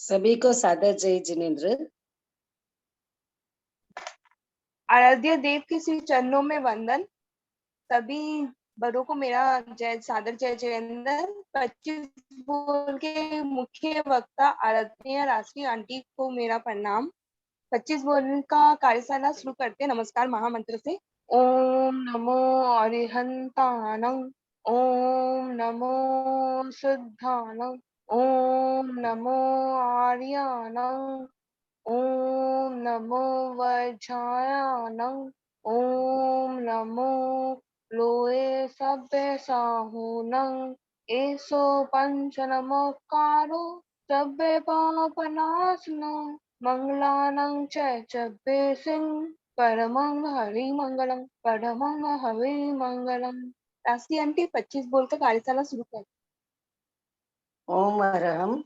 सभी को सादर जय जिनेन्द्र। आराध्य देव के श्री चरणों में वंदन। सभी बड़ों को मेरा जय सादर जय जयेंद्र। 25 बोल के मुख्य वक्ता आराध्य राष्ट्रीय आंटी को मेरा प्रणाम। 25 बोल का कार्यशाला शुरू करते नमस्कार महामंत्र से। ओम नमो अरिहंतानं, ओम नमो शुद्धानं, ओम नमो आर्यानं, ओम नमो वज्रायानं, ओम नमो लोए सभ्य साहूनं, एसो पंच नमोकारो सभ्य पापनाशनो, मंगलानं चभ्य सिंह परमं हरि मंगलम, परमं हरि मंगलम। राष्ट्रीय आंटी 25 बोल का कार्यशाला शुरू कर। ओम अरहम।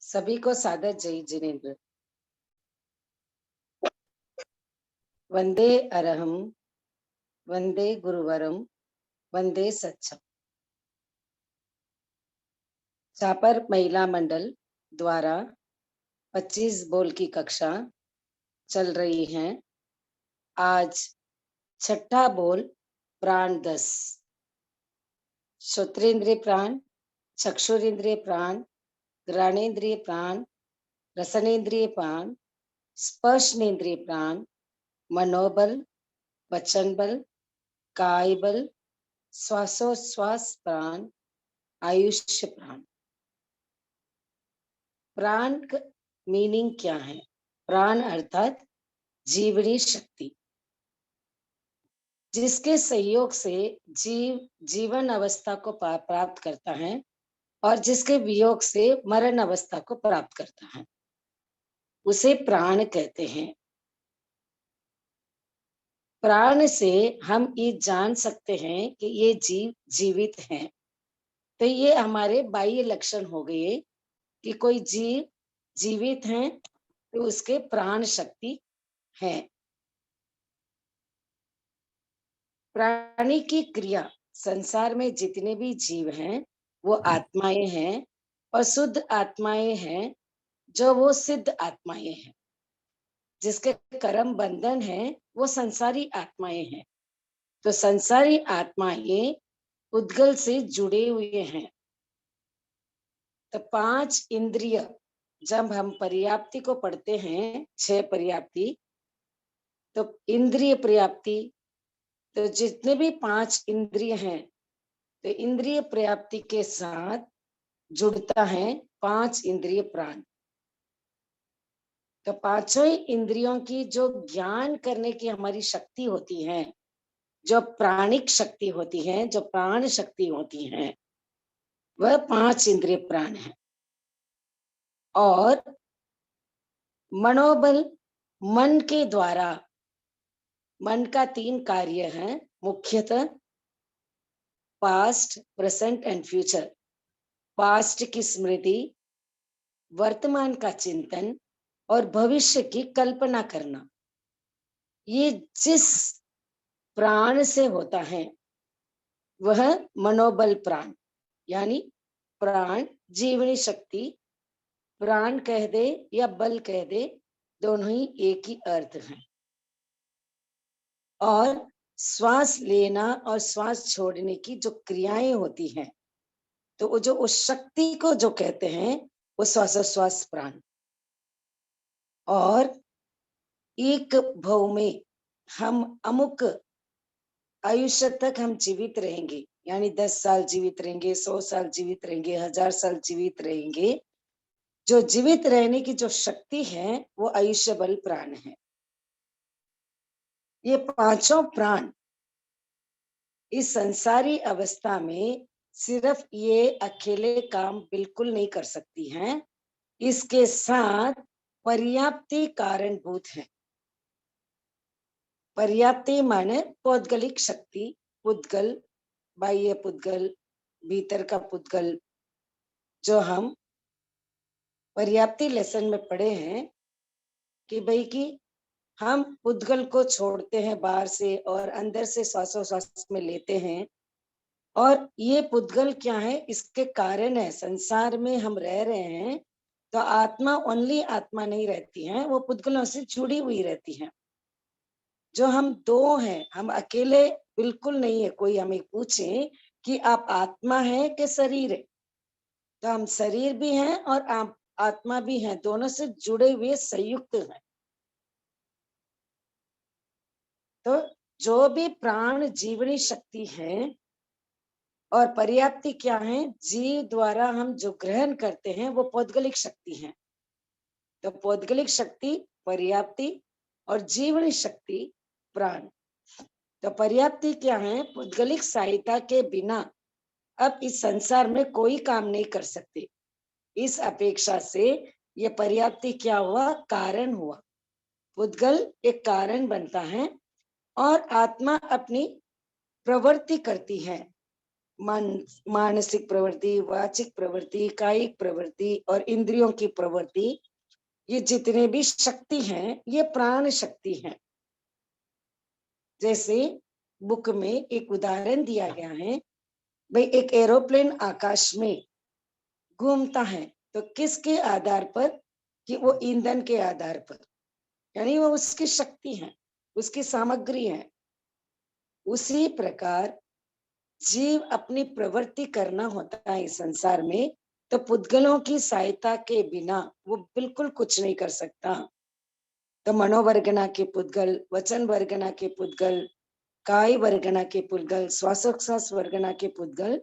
सभी को सादर जय जिनेन्द्र। वंदे अरहम, वंदे गुरुवरम, वंदे सच्चम। चापर महिला मंडल द्वारा 25 बोल की कक्षा चल रही है। आज छठा बोल प्राण 10। श्रोत्रेंद्रिय प्राण, चक्षुरेंद्रिय प्राण, घ्राणेन्द्रिय प्राण, रसनेन्द्रिय प्राण, स्पर्शनेन्द्रिय प्राण, मनोबल, वचन बल, काय बल, श्वासोश्वास प्राण, आयुष्य प्राण। प्राण मीनिंग क्या है? प्राण अर्थात जीवनी शक्ति, जिसके सहयोग से जीव जीवन अवस्था को प्राप्त करता है और जिसके वियोग से मरण अवस्था को प्राप्त करता है, उसे प्राण कहते हैं। प्राण से हम ये जान सकते हैं कि ये जीव जीवित हैं। तो ये हमारे बाह्य लक्षण हो गए कि कोई जीव जीवित है तो उसके प्राण शक्ति है। प्राणी की क्रिया, संसार में जितने भी जीव हैं वो आत्माएं हैं और शुद्ध आत्माएं हैं, जो वो सिद्ध आत्माएं हैं। जिसके कर्म बंधन है वो संसारी आत्माएं हैं। तो संसारी आत्माएं उद्गल से जुड़े हुए हैं। तो 5 इंद्रिय, जब हम पर्याप्ति को पढ़ते हैं, 6 पर्याप्ति, तो इंद्रिय पर्याप्ति, तो जितने भी 5 इंद्रिय हैं, तो इंद्रिय पर्याप्ति के साथ जुड़ता है 5 इंद्रिय प्राण। तो पांचों इंद्रियों की जो ज्ञान करने की हमारी शक्ति होती है, जो प्राणिक शक्ति होती है, जो प्राण शक्ति होती है, वह 5 इंद्रिय प्राण है। और मनोबल, मन के द्वारा, मन का 3 कार्य है मुख्यतः, past, present and future. Past की स्मृति, वर्तमान का चिंतन और भविष्य की कल्पना करना। ये जिस प्राण से होता है वह मनोबल प्राण, यानी प्राण जीवनी शक्ति। प्राण कह दे या बल कह दे, दोनों ही एक ही अर्थ हैं। और श्वास लेना और श्वास छोड़ने की जो क्रियाएं होती हैं, तो वो जो उस शक्ति को जो कहते हैं वो श्वासोश्वास प्राण। और एक भव में हम अमुक आयुष्य तक हम जीवित रहेंगे, यानी 10 साल जीवित रहेंगे, 100 साल जीवित रहेंगे, 1000 साल जीवित रहेंगे। जो जीवित रहने की जो शक्ति है वो आयुष्य बल प्राण है। ये पांचों प्राण इस संसारी अवस्था में सिर्फ ये अकेले काम बिल्कुल नहीं कर सकती हैं, इसके साथ पर्याप्ति कारणभूत है। पर्याप्ति माने पौद्गलिक शक्ति, पुद्गल, बाह्य पुद्गल, भीतर का पुद्गल, जो हम पर्याप्ति लेसन में पढ़े हैं कि भाई कि हम पुद्गल को छोड़ते हैं बाहर से और अंदर से श्वासोश्वास में लेते हैं। और ये पुद्गल क्या है, इसके कारण है संसार में हम रह रहे हैं तो आत्मा ओनली आत्मा नहीं रहती है, वो पुद्गलों से जुड़ी हुई रहती है। जो हम दो हैं, हम अकेले बिल्कुल नहीं है। कोई हमें पूछे कि आप आत्मा है कि शरीर है, तो हम शरीर भी हैं और आप आत्मा भी हैं, दोनों से जुड़े हुए संयुक्त हैं। तो जो भी प्राण जीवनी शक्ति है और पर्याप्ति क्या है, जीव द्वारा हम जो ग्रहण करते हैं वो पौद्गलिक शक्ति है। तो पौद्गलिक शक्ति पर्याप्ति और जीवनी शक्ति प्राण। तो पर्याप्ति क्या है, पौद्गलिक सहायता के बिना अब इस संसार में कोई काम नहीं कर सकते। इस अपेक्षा से ये पर्याप्ति क्या हुआ, कारण हुआ। पुद्गल एक कारण बनता है और आत्मा अपनी प्रवृत्ति करती है, मानसिक प्रवृत्ति, वाचिक प्रवृत्ति, कायिक प्रवृत्ति और इंद्रियों की प्रवृत्ति। ये जितने भी शक्ति हैं ये प्राण शक्ति हैं। जैसे बुक में एक उदाहरण दिया गया है, भाई एक एरोप्लेन आकाश में घूमता है तो किसके आधार पर, कि वो ईंधन के आधार पर, यानी वो उसकी शक्ति है, उसकी सामग्री है। उसी प्रकार जीव अपनी प्रवृत्ति करना होता है इस संसार में, तो पुद्गलों की सहायता के बिना वो बिल्कुल कुछ नहीं कर सकता। तो मनोवर्गना के पुद्गल, वचन वर्गना के पुद्गल, काय वर्गना के पुद्गल, श्वासोच्छ्वास वर्गना के पुद्गल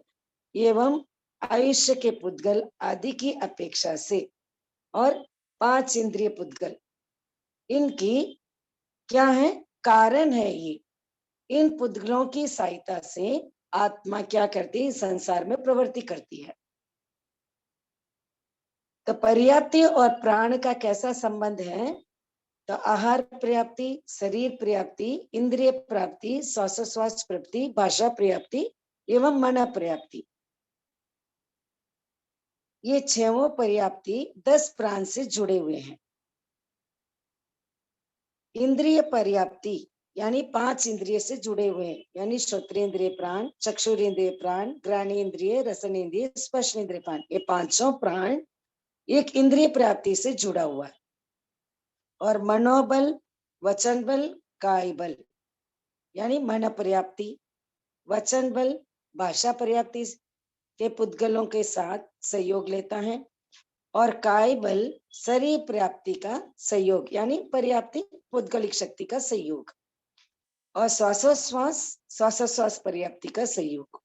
एवं आयुष्य के पुद्गल आदि की अपेक्षा से, और 5 इंद्रिय पुद्गल, इनकी क्या है, कारण है ये। इन पुद्गलों की सहायता से आत्मा क्या करती है, संसार में प्रवृत्ति करती है। तो पर्याप्ति और प्राण का कैसा संबंध है, तो आहार पर्याप्ति, शरीर पर्याप्ति, इंद्रिय प्राप्ति, श्वासोच्छ्वास प्राप्ति, भाषा पर्याप्ति एवं मन पर्याप्ति, ये छहों पर्याप्ति 10 प्राण से जुड़े हुए हैं। इंद्रिय पर्याप्ति यानी 5 इंद्रिय से जुड़े हुए हैं, यानी श्रोत्रेंद्रिय प्राण, चक्षुरेंद्रिय प्राण, घ्राणेन्द्रिय, रसनेन्द्रिय, स्पर्शेंद्रिय प्राण, ये 5 प्राण एक इंद्रिय प्राप्ति से जुड़ा हुआ है। और मनोबल, वचन बल, काय बल यानी मन पर्याप्ति, वचन बल भाषा पर्याप्ति के पुद्गलों के साथ सहयोग लेता है, और काय बल शरीर प्राप्ति का सहयोग यानी पर्याप्ति पुद्गलिक शक्ति का सहयोग, और श्वासोच्छ्वास पर्याप्ति का सहयोग,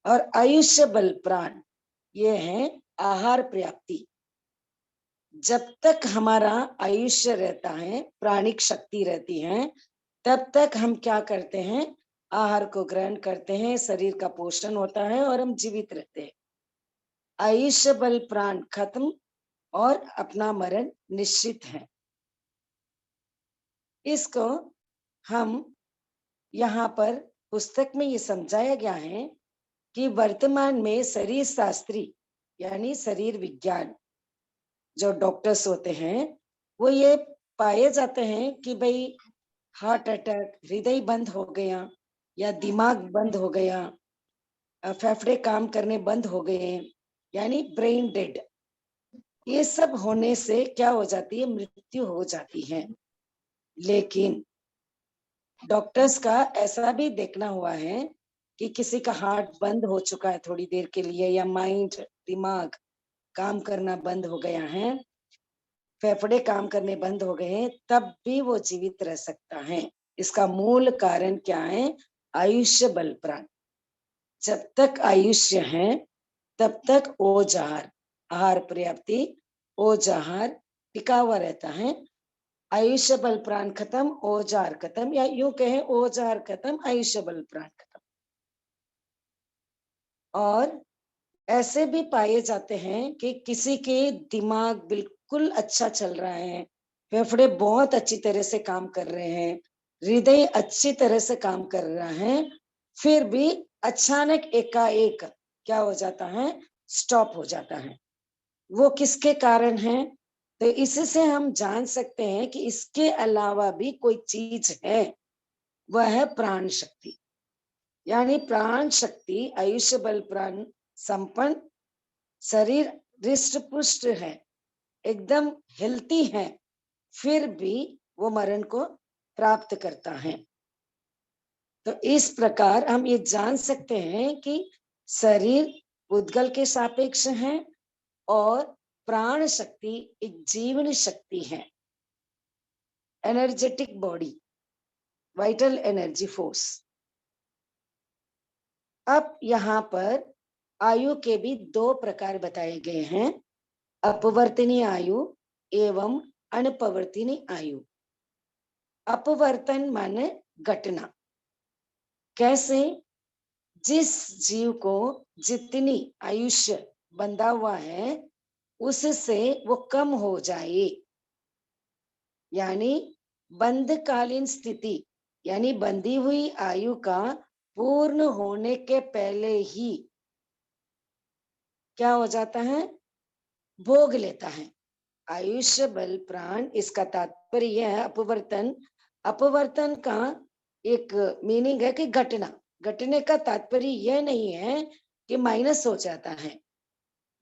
और आयुष्य बल प्राण ये है आहार पर्याप्ति। जब तक हमारा आयुष्य रहता है, प्राणिक शक्ति रहती है, तब तक हम क्या करते हैं, आहार को ग्रहण करते हैं, शरीर का पोषण होता है और हम जीवित रहते हैं। आयुष्य बल प्राण खत्म और अपना मरण निश्चित है। इसको हम यहाँ पर पुस्तक में ये समझाया गया है कि वर्तमान में शरीर शास्त्री यानी शरीर विज्ञान जो डॉक्टर्स होते हैं, वो ये पाए जाते हैं कि भाई हार्ट अटैक, हृदय बंद हो गया या दिमाग बंद हो गया, फेफड़े काम करने बंद हो गए, यानी ब्रेन डेड, ये सब होने से क्या हो जाती है, मृत्यु हो जाती है। लेकिन डॉक्टर्स का ऐसा भी देखना हुआ है कि किसी का हार्ट बंद हो चुका है थोड़ी देर के लिए, या माइंड दिमाग काम करना बंद हो गया है, फेफड़े काम करने बंद हो गए हैं, तब भी वो जीवित रह सकता है। इसका मूल कारण क्या है, आयुष्य बल प्राण। जब तक आयुष्य है तब तक ओजहार, आहार पर्याप्ति, ओजहार टिका हुआ रहता है। आयुष्य बल प्राण खत्म, ओजहार खत्म, या यूं कहें ओजहार खत्म, आयुष्य बल प्राण खत्म। और ऐसे भी पाए जाते हैं कि किसी के दिमाग बिल्कुल अच्छा चल रहा है, फेफड़े बहुत अच्छी तरह से काम कर रहे हैं, हृदय अच्छी तरह से काम कर रहा है, फिर भी अचानक एकाएक क्या हो जाता है, स्टॉप हो जाता है। वो किसके कारण है, तो इससे हम जान सकते हैं कि इसके अलावा भी कोई चीज है, वह है प्राण शक्ति। यानी प्राण शक्ति आयुष्य बल प्राण संपन्न शरीर रिष्ट पुष्ट है, एकदम हेल्थी है, फिर भी वो मरण को प्राप्त करता है। तो इस प्रकार हम ये जान सकते हैं कि शरीर उद्गल के सापेक्ष है और प्राण शक्ति एक जीवन शक्ति है, energetic body, vital energy force. अब यहाँ पर आयु के भी दो प्रकार बताए गए हैं, अपवर्तनीय आयु एवं अनपवर्तनीय आयु। अपवर्तन माने घटना। कैसे? जिस जीव को जितनी आयुष्य बंधा हुआ है उससे वो कम हो जाए, यानी बंधकालीन स्थिति, यानी बंधी हुई आयु का पूर्ण होने के पहले ही क्या हो जाता है? भोग लेता है। आयुष्य बल प्राण, इसका तात्पर्य यह है अपवर्तन। अपवर्तन का एक मीनिंग है कि घटना। घटने का तात्पर्य यह नहीं है कि माइनस हो जाता है,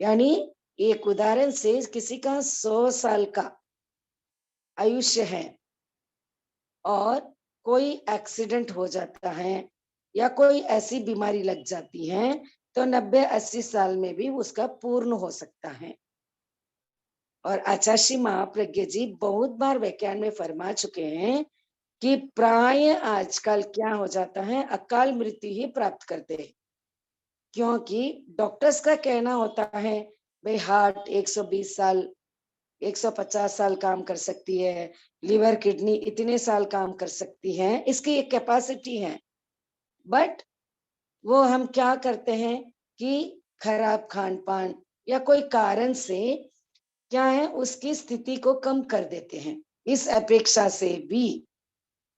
यानी एक उदाहरण से किसी का 100 साल का आयुष्य है और कोई एक्सीडेंट हो जाता है या कोई ऐसी बीमारी लग जाती है तो 90-80 साल में भी उसका पूर्ण हो सकता है। और आचार्य महाप्रज्ञ जी बहुत बार व्याख्यान में फरमा चुके हैं कि प्राय आजकल क्या हो जाता है, अकाल मृत्यु ही प्राप्त करते हैं, क्योंकि डॉक्टर्स का कहना होता है भाई हार्ट 120 साल 150 साल काम कर सकती है, लिवर किडनी इतने साल काम कर सकती है, इसकी एक कैपेसिटी है। बट वो हम क्या करते हैं कि खराब खान पान या कोई कारण से क्या है उसकी स्थिति को कम कर देते हैं। इस अपेक्षा से भी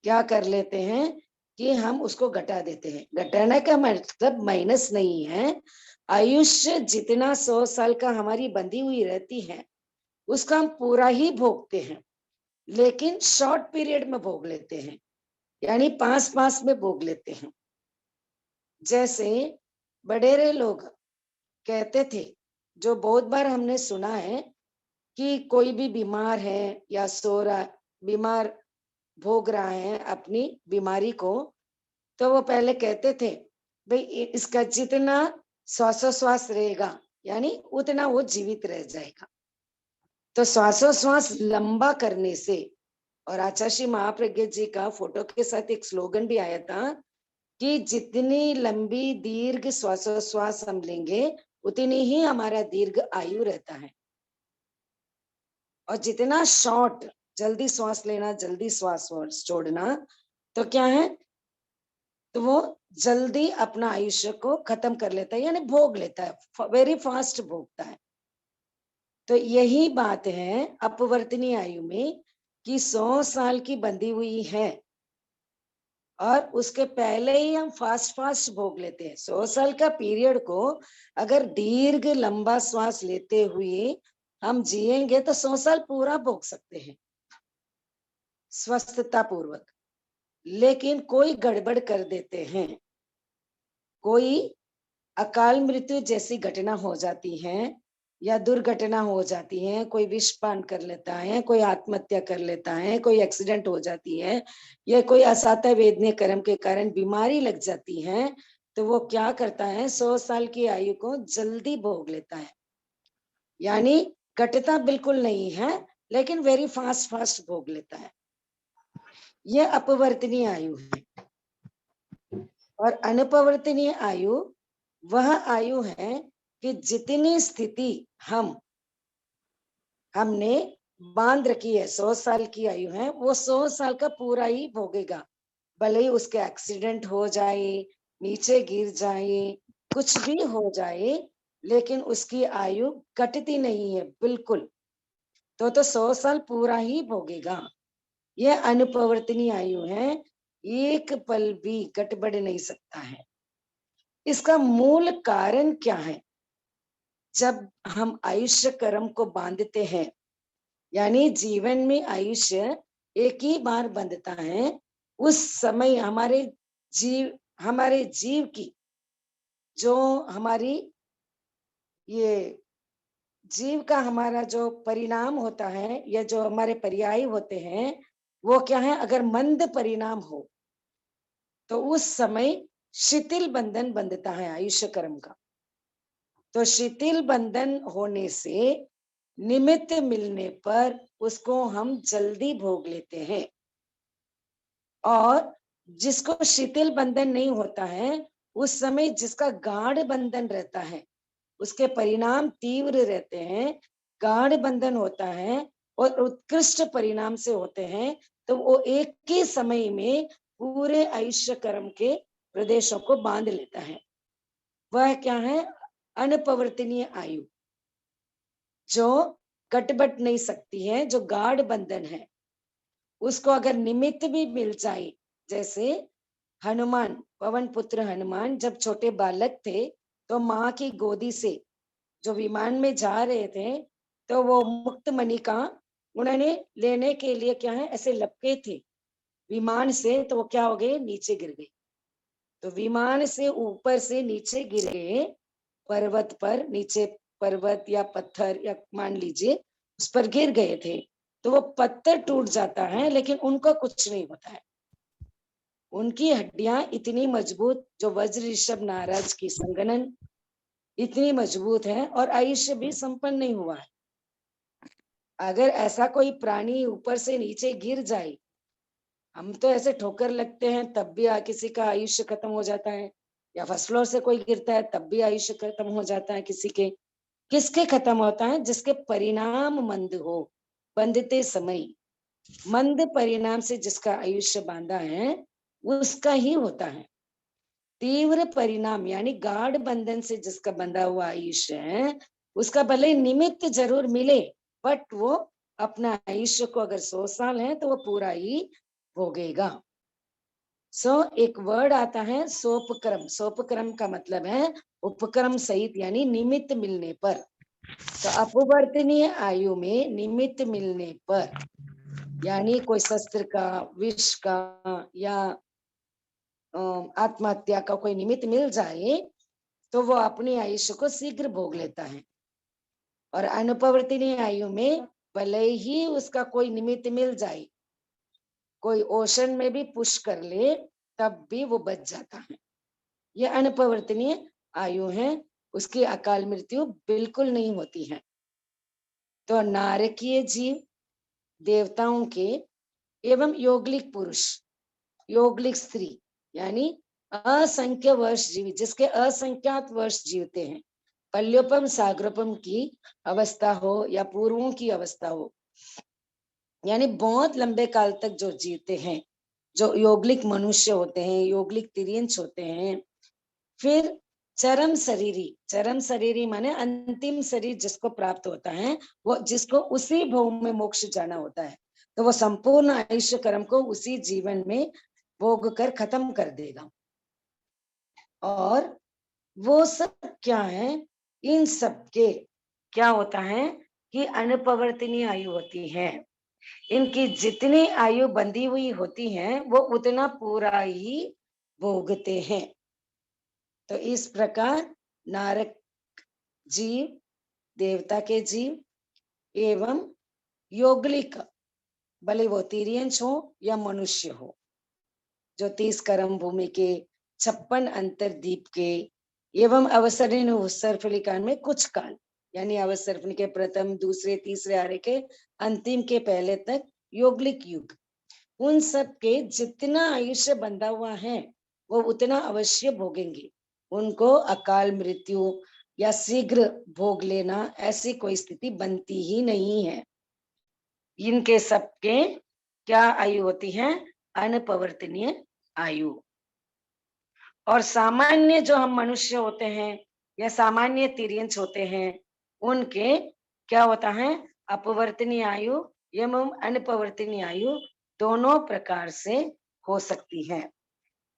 क्या कर लेते हैं कि हम उसको घटा देते हैं। घटाने का मतलब माइनस नहीं है, आयुष्य जितना 100 साल का हमारी बंधी हुई रहती है उसका हम पूरा ही भोगते हैं, लेकिन शॉर्ट पीरियड में भोग लेते हैं, यानी पास पास में भोग लेते हैं। जैसे बडेरे लोग कहते थे, जो बहुत बार हमने सुना है कि कोई भी बीमार है या सो रहा, बीमार भोग रहा है अपनी बीमारी को, तो वो पहले कहते थे भाई इसका जितना श्वासोश्वास रहेगा यानी उतना वो जीवित रह जाएगा। तो श्वासोश्वास लंबा करने से, और आचार्य महाप्रज्ञ जी का फोटो के साथ एक स्लोगन भी आया था कि जितनी लंबी दीर्घ श्वासोश्वास हम लेंगे उतनी ही हमारा दीर्घ आयु रहता है, और जितना शॉर्ट जल्दी श्वास लेना जल्दी श्वास छोड़ना तो क्या है, तो वो जल्दी अपना आयुष्य को खत्म कर लेता है, यानी भोग लेता है, वेरी फास्ट भोगता है। तो यही बात है अपवर्तनीय आयु में कि 100 साल की बंधी हुई है और उसके पहले ही हम फास्ट फास्ट भोग लेते हैं। 100 साल का पीरियड को अगर दीर्घ लंबा श्वास लेते हुए हम जिएंगे तो 100 साल पूरा भोग सकते हैं स्वस्थता पूर्वक। लेकिन कोई गड़बड़ कर देते हैं, कोई अकाल मृत्यु जैसी घटना हो जाती है या दुर्घटना हो जाती है, कोई विषपान कर लेता है, कोई आत्महत्या कर लेता है, कोई एक्सीडेंट हो जाती है या कोई असाध्य वेदनीय कर्म के कारण बीमारी लग जाती है, तो वो क्या करता है 100 साल की आयु को जल्दी भोग लेता है, यानी घटता बिल्कुल नहीं है लेकिन वेरी फास्ट फास्ट भोग लेता है। यह अपवर्तनीय आयु है। और अनुपवर्तनीय आयु वह आयु है कि जितनी स्थिति हमने बांध रखी है, 100 साल की आयु है, वो 100 साल का पूरा ही भोगेगा, भले ही उसके एक्सीडेंट हो जाए, नीचे गिर जाए, कुछ भी हो जाए, लेकिन उसकी आयु घटती नहीं है बिल्कुल। तो 100 साल पूरा ही भोगेगा। यह अनुपवर्तनीय आयु है, एक पल भी गड़बड़ नहीं सकता है। इसका मूल कारण क्या है? जब हम आयुष्य कर्म को बांधते हैं, यानी जीवन में आयुष्य एक ही बार बंधता है, उस समय हमारे जीव की जो हमारी ये जीव का हमारा जो परिणाम होता है या जो हमारे पर्याय होते हैं वो क्या है, अगर मंद परिणाम हो तो उस समय शिथिल बंधन बंधता है आयुष्य कर्म का। तो शिथिल बंधन होने से निमित्त मिलने पर उसको हम जल्दी भोग लेते हैं, और जिसको शिथिल बंधन नहीं होता है उस समय जिसका गाढ़ बंधन रहता है उसके परिणाम तीव्र रहते हैं, गाढ़ बंधन होता है और उत्कृष्ट परिणाम से होते हैं। तो वो एक ही समय में पूरे आयुष्य कर्म के प्रदेशों को बांध लेता है। वह क्या है, अनपवर्तनीय आयु, जो कटबट नहीं सकती है, जो गाढ़ बंधन है। उसको अगर निमित्त भी मिल जाए, जैसे हनुमान, पवन पुत्र हनुमान जब छोटे बालक थे तो माँ की गोदी से जो विमान में जा रहे थे तो वो मुक्त मणि का उन्होंने लेने के लिए क्या है ऐसे लपके थे विमान से, तो वो क्या हो गए, नीचे गिर गए। तो विमान से ऊपर से नीचे गिर गए, पर्वत पर नीचे, पर्वत या पत्थर या मान लीजिए उस पर गिर गए थे, तो वो पत्थर टूट जाता है लेकिन उनको कुछ नहीं होता है। उनकी हड्डियां इतनी मजबूत, जो वज्र ऋषभ नाराज की संगनन इतनी मजबूत है, और आयुष्य भी संपन्न नहीं हुआ है। अगर ऐसा कोई प्राणी ऊपर से नीचे गिर जाए, हम तो ऐसे ठोकर लगते हैं तब भी किसी का आयुष्य खत्म हो जाता है, या फर्स्ट फ्लोर से कोई गिरता है तब भी आयुष्य खत्म हो जाता है किसी के। किसके खत्म होता है, जिसके परिणाम मंद हो, बंधते समय मंद परिणाम से जिसका आयुष्य बांधा है उसका ही होता है। तीव्र परिणाम यानी गाढ़ बंधन से जिसका बंधा हुआ आयुष्य है उसका भले निमित्त जरूर मिले, बट वो अपना आयुष्य को अगर 100 साल है तो वो पूरा ही भोगेगा। एक वर्ड आता है सोपक्रम। सोपक्रम का मतलब है उपक्रम सहित, यानी निमित्त मिलने पर। तो अपवर्तनीय आयु में निमित्त मिलने पर, यानी कोई शस्त्र का, विष का या आत्महत्या का कोई निमित्त मिल जाए तो वो अपनी आयुष्य को शीघ्र भोग लेता है। और अनुपवर्तनीय आयु में भले ही उसका कोई निमित्त मिल जाए, कोई ओशन में भी पुश कर ले तब भी वो बच जाता है। ये अनुपवर्तनीय आयु है, उसकी अकाल मृत्यु बिल्कुल नहीं होती है। तो नारकीय जीव, देवताओं के एवं योगलिक पुरुष, योगलिक स्त्री, यानी असंख्य वर्ष जीवी, जिसके असंख्यात वर्ष जीवते हैं, पल्योपम सागरोपम की अवस्था हो या पूर्वों की अवस्था हो, यानी बहुत लंबे काल तक जो जीते हैं, जो योगलिक मनुष्य होते हैं, योगलिक तिर्यंश होते हैं। फिर चरम शरीरी माने अंतिम शरीर जिसको प्राप्त होता है, वो जिसको उसी भोग में मोक्ष जाना होता है, तो वो संपूर्ण आयुष्य कर्म को उसी जीवन में भोग कर खत्म कर देगा। और वो सब क्या है, इन सब के क्या होता है कि अनुपवर्तनीय आयु होती है। इनकी जितनी आयु बंधी हुई होती है वो उतना पूरा ही भोगते हैं। तो इस प्रकार नारक जीव, देवता के जीव एवं योगलिक, भले वो तिर्यंश हो या मनुष्य हो, जो 30 कर्म भूमि के, 56 अंतरदीप के एवं अवसरण उत्सर्फलिकान में कुछ काल, यानी अवसर्फन के प्रथम, दूसरे, तीसरे आर्य के अंतिम के पहले तक योगलिक युग, उन सब के जितना आयुष्य बंधा हुआ है वो उतना अवश्य भोगेंगे। उनको अकाल मृत्यु या शीघ्र भोग लेना ऐसी कोई स्थिति बनती ही नहीं है। इनके सबके क्या आयु होती है, अनपवर्तनीय आयु। और सामान्य जो हम मनुष्य होते हैं या सामान्य तिर्यंश होते हैं, उनके क्या होता है, अपवर्तनीय आयु एवं अनपवर्तनीय आयु दोनों प्रकार से हो सकती है।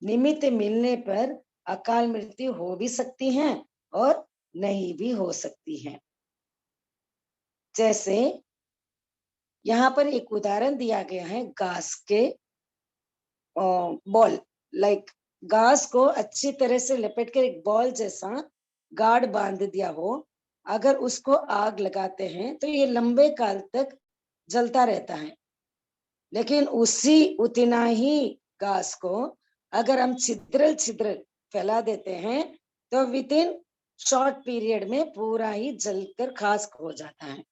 निमित्त मिलने पर अकाल मृत्यु हो भी सकती है और नहीं भी हो सकती है। जैसे यहाँ पर एक उदाहरण दिया गया है घास के बॉल, लाइक घास को अच्छी तरह से लपेट कर एक बॉल जैसा गाढ़ बांध दिया हो, अगर उसको आग लगाते हैं तो ये लंबे काल तक जलता रहता है। लेकिन उतना ही घास को अगर हम छिद्र फैला देते हैं तो विद इन शॉर्ट पीरियड में पूरा ही जलकर खाक हो जाता है।